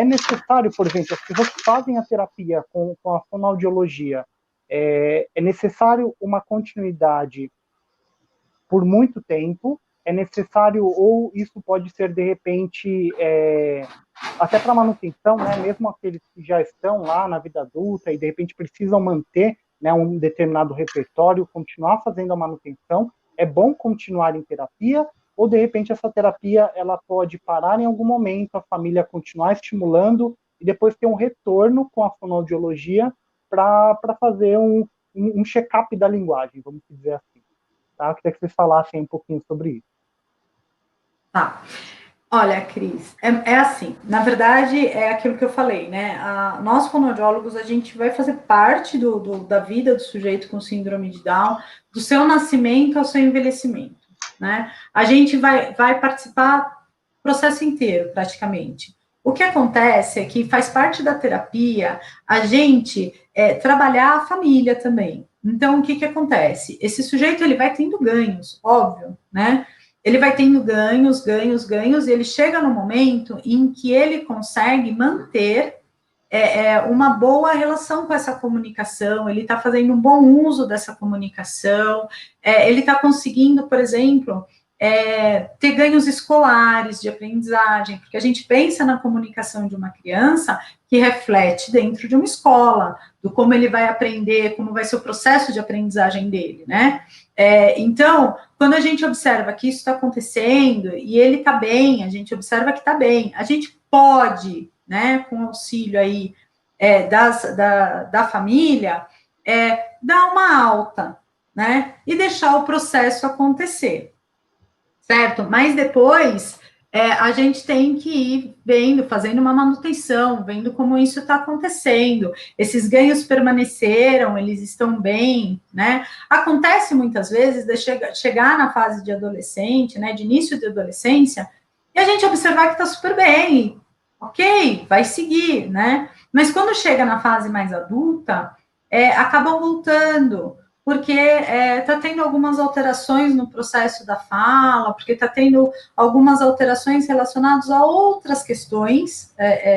necessário, por exemplo, as pessoas que fazem a terapia com a fonoaudiologia, é necessário uma continuidade por muito tempo, é necessário, ou isso pode ser, de repente, até para manutenção, né, mesmo aqueles que já estão lá na vida adulta e, de repente, precisam manter, né, um determinado repertório, continuar fazendo a manutenção, é bom continuar em terapia, ou, de repente, essa terapia ela pode parar em algum momento, a família continuar estimulando e depois ter um retorno com a fonoaudiologia para fazer um check-up da linguagem, vamos dizer assim. Tá? Eu queria que vocês falassem um pouquinho sobre isso.
Tá. Olha, Cris, assim, na verdade, é aquilo que eu falei, né? Nós, fonoaudiólogos, a gente vai fazer parte da vida do sujeito com síndrome de Down, do seu nascimento ao seu envelhecimento, né? A gente vai participar do processo inteiro, praticamente. O que acontece é que faz parte da terapia a gente trabalhar a família também. Então, o que acontece? Esse sujeito, ele vai tendo ganhos, óbvio, né? Ele vai tendo ganhos, e ele chega no momento em que ele consegue manter uma boa relação com essa comunicação, ele está fazendo um bom uso dessa comunicação, ele está conseguindo, por exemplo, ter ganhos escolares de aprendizagem, porque a gente pensa na comunicação de uma criança que reflete dentro de uma escola, do como ele vai aprender, como vai ser o processo de aprendizagem dele, né? Então, quando a gente observa que isso está acontecendo e ele está bem, a gente observa que está bem, a gente pode, né, com auxílio aí da família, dar uma alta, né, e deixar o processo acontecer, certo? Mas depois a gente tem que ir vendo, fazendo uma manutenção, vendo como isso está acontecendo. Esses ganhos permaneceram, eles estão bem, né? Acontece muitas vezes de chegar na fase de adolescente, né, de início de adolescência, e a gente observar que está super bem, ok, vai seguir, né? Mas quando chega na fase mais adulta, acabam voltando, porque está tendo algumas alterações no processo da fala, porque está tendo algumas alterações relacionadas a outras questões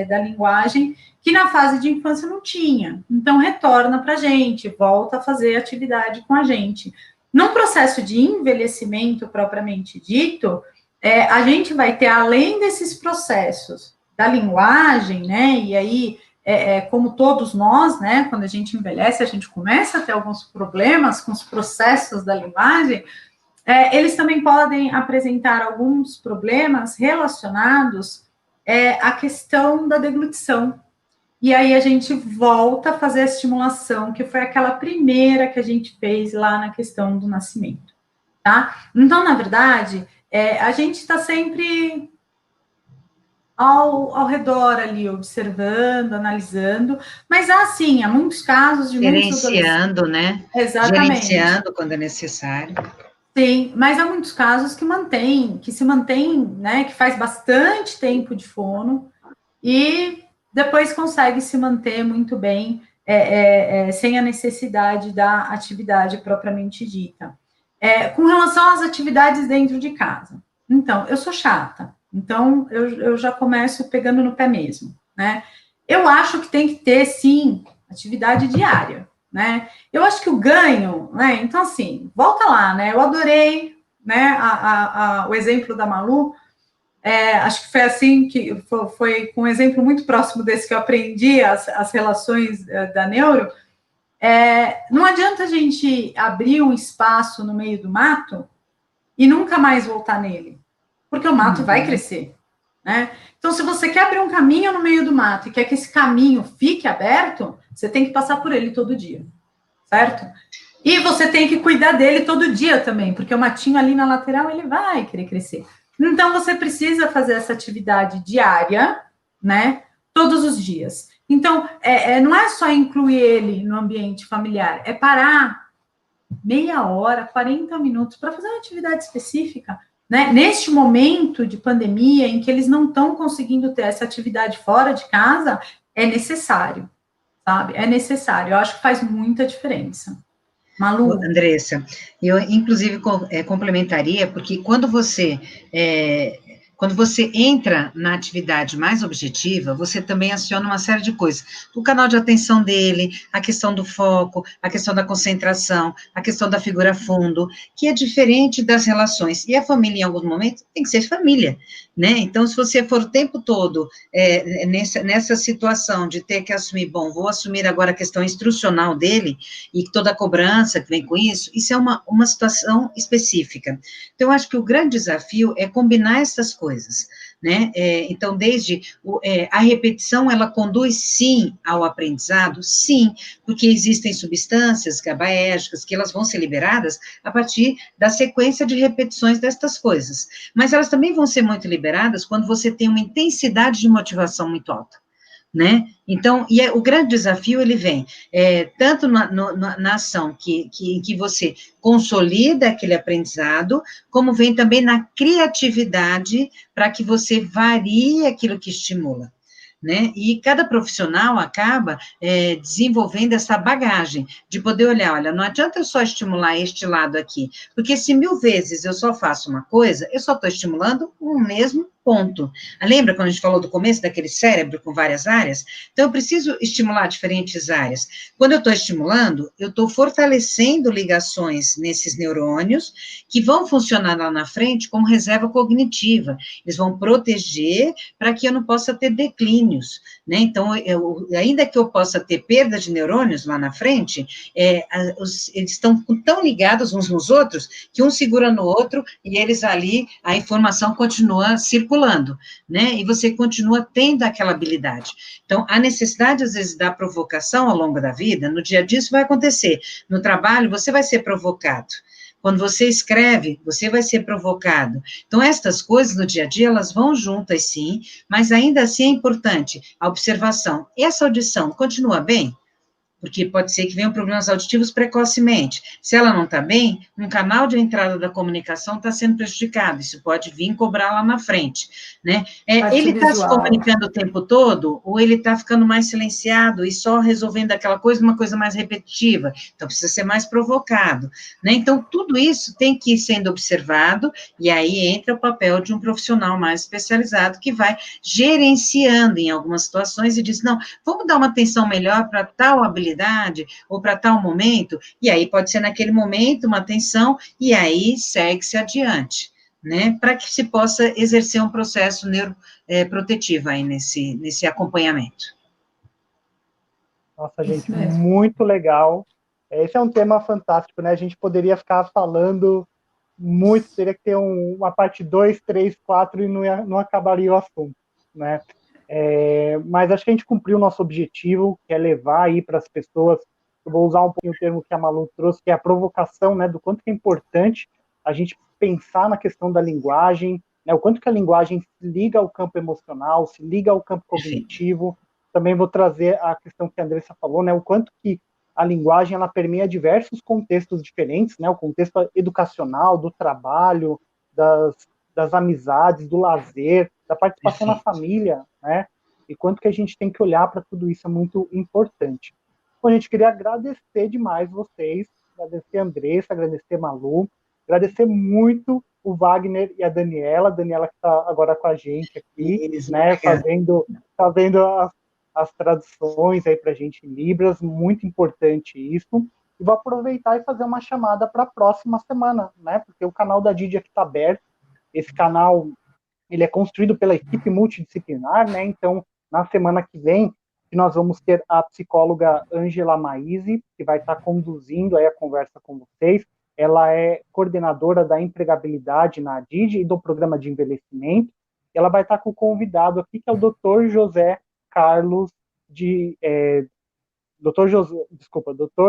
da linguagem que na fase de infância não tinha. Então, retorna para a gente, volta a fazer atividade com a gente. Num processo de envelhecimento propriamente dito, a gente vai ter, além desses processos da linguagem, né, e aí como todos nós, né, quando a gente envelhece, a gente começa a ter alguns problemas com os processos da linguagem, eles também podem apresentar alguns problemas relacionados à questão da deglutição. E aí a gente volta a fazer a estimulação, que foi aquela primeira que a gente fez lá na questão do nascimento, tá? Então, na verdade, a gente está sempre ao redor ali, observando, analisando, mas sim, há muitos casos de muitos
gerenciando, né?
Exatamente.
Gerenciando quando é necessário.
Sim, mas há muitos casos que se mantém, né, que faz bastante tempo de fono e depois consegue se manter muito bem, sem a necessidade da atividade propriamente dita. Com relação às atividades dentro de casa, então, eu sou chata, então eu já começo pegando no pé mesmo, né? Eu acho que tem que ter, sim, atividade diária, né? Eu acho que o ganho, né? Então, assim, volta lá, né? Eu adorei, né, o exemplo da Malu, acho que foi assim que foi com um exemplo muito próximo desse que eu aprendi as relações da neuro. Não adianta a gente abrir um espaço no meio do mato e nunca mais voltar nele, porque o mato vai crescer, né? Então, se você quer abrir um caminho no meio do mato e quer que esse caminho fique aberto, você tem que passar por ele todo dia, certo? E você tem que cuidar dele todo dia também, porque o matinho ali na lateral, ele vai querer crescer. Então, você precisa fazer essa atividade diária, né? Todos os dias. Então, não é só incluir ele no ambiente familiar, é parar meia hora, 40 minutos para fazer uma atividade específica, né? Neste momento de pandemia, em que eles não estão conseguindo ter essa atividade fora de casa, é necessário, sabe? É necessário. Eu acho que faz muita diferença. Malu?
Andressa, eu, inclusive, complementaria, porque quando você entra na atividade mais objetiva, você também aciona uma série de coisas. O canal de atenção dele, a questão do foco, a questão da concentração, a questão da figura fundo, que é diferente das relações. E a família, em alguns momentos, tem que ser família, né? Então, se você for o tempo todo nessa situação de ter que assumir, bom, vou assumir agora a questão instrucional dele, e toda a cobrança que vem com isso é uma situação específica. Então, eu acho que o grande desafio é combinar essas coisas, né? Então, desde a repetição, ela conduz, sim, ao aprendizado, sim, porque existem substâncias GABAérgicas que elas vão ser liberadas a partir da sequência de repetições destas coisas, mas elas também vão ser muito liberadas quando você tem uma intensidade de motivação muito alta, né? Então, o grande desafio, ele vem tanto na ação que você consolida aquele aprendizado, como vem também na criatividade para que você varie aquilo que estimula, né? E cada profissional acaba desenvolvendo essa bagagem de poder olhar, olha, não adianta eu só estimular este lado aqui, porque se 1000 vezes eu só faço uma coisa, eu só estou estimulando ponto. Lembra quando a gente falou do começo daquele cérebro com várias áreas? Então, eu preciso estimular diferentes áreas. Quando eu estou estimulando, eu estou fortalecendo ligações nesses neurônios que vão funcionar lá na frente como reserva cognitiva. Eles vão proteger para que eu não possa ter declínios, né? Então, ainda que eu possa ter perda de neurônios lá na frente, eles estão tão ligados uns nos outros que um segura no outro e eles ali, a informação continua circulando, né? E você continua tendo aquela habilidade. Então, a necessidade, às vezes, da provocação ao longo da vida, no dia a dia isso vai acontecer. No trabalho, você vai ser provocado. Quando você escreve, você vai ser provocado. Então, estas coisas no dia a dia, elas vão juntas, sim, mas ainda assim é importante a observação. Essa audição continua bem? Porque pode ser que venham problemas auditivos precocemente. Se ela não está bem, um canal de entrada da comunicação está sendo prejudicado, isso pode vir cobrar lá na frente, né? Ele está se comunicando o tempo todo, ou ele está ficando mais silenciado e só resolvendo aquela coisa, uma coisa mais repetitiva, então precisa ser mais provocado, né? Então, tudo isso tem que ir sendo observado, e aí entra o papel de um profissional mais especializado, que vai gerenciando em algumas situações e diz, não, vamos dar uma atenção melhor para tal habilidade, ou para tal momento, e aí pode ser naquele momento uma atenção, e aí segue-se adiante, né, para que se possa exercer um processo neuroprotetivo aí nesse acompanhamento.
Nossa, gente, muito legal. Esse é um tema fantástico, né, a gente poderia ficar falando muito, teria que ter uma parte 2, 3, 4 e não acabaria o assunto, né. Mas acho que a gente cumpriu o nosso objetivo, que é levar aí para as pessoas, eu vou usar um pouquinho o termo que a Malu trouxe, que é a provocação, né, do quanto que é importante a gente pensar na questão da linguagem, né, o quanto que a linguagem se liga ao campo emocional, se liga ao campo cognitivo. Também vou trazer a questão que a Andressa falou, né, o quanto que a linguagem ela permeia diversos contextos diferentes, né, o contexto educacional, do trabalho, das amizades, do lazer, da participação na família, né? E quanto que a gente tem que olhar para tudo isso é muito importante. Bom, a gente queria agradecer demais vocês, agradecer a Andressa, agradecer a Malu, agradecer muito o Wagner e a Daniela que está agora com a gente aqui, né? Fazendo as traduções aí para a gente em Libras, muito importante isso. E vou aproveitar e fazer uma chamada para a próxima semana, né? Porque o canal da Didi aqui está aberto. Esse canal ele é construído pela equipe multidisciplinar, né? Então, na semana que vem, nós vamos ter a psicóloga Ângela Maise, que vai estar conduzindo aí a conversa com vocês. Ela é coordenadora da empregabilidade na Didi e do programa de envelhecimento. Ela vai estar com o convidado aqui, que é o Dr. José Carlos Dr.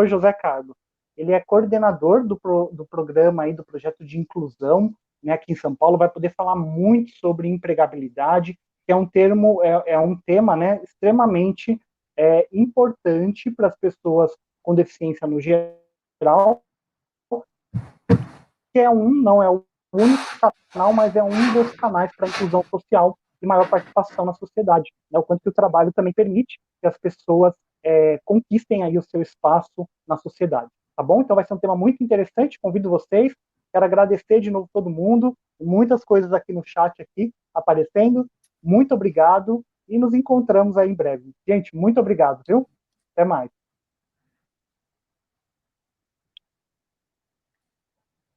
José Carlos. Ele é coordenador do programa aí do projeto de inclusão, né, aqui em São Paulo, vai poder falar muito sobre empregabilidade, que é um tema, né, extremamente importante para as pessoas com deficiência no geral, que não é o único canal, mas é um dos canais para a inclusão social e maior participação na sociedade, né, o quanto que o trabalho também permite que as pessoas conquistem aí o seu espaço na sociedade, tá bom? Então vai ser um tema muito interessante, convido vocês. Quero agradecer de novo todo mundo, muitas coisas aqui no chat aqui aparecendo. Muito obrigado e nos encontramos aí em breve. Gente, muito obrigado, viu? Até mais.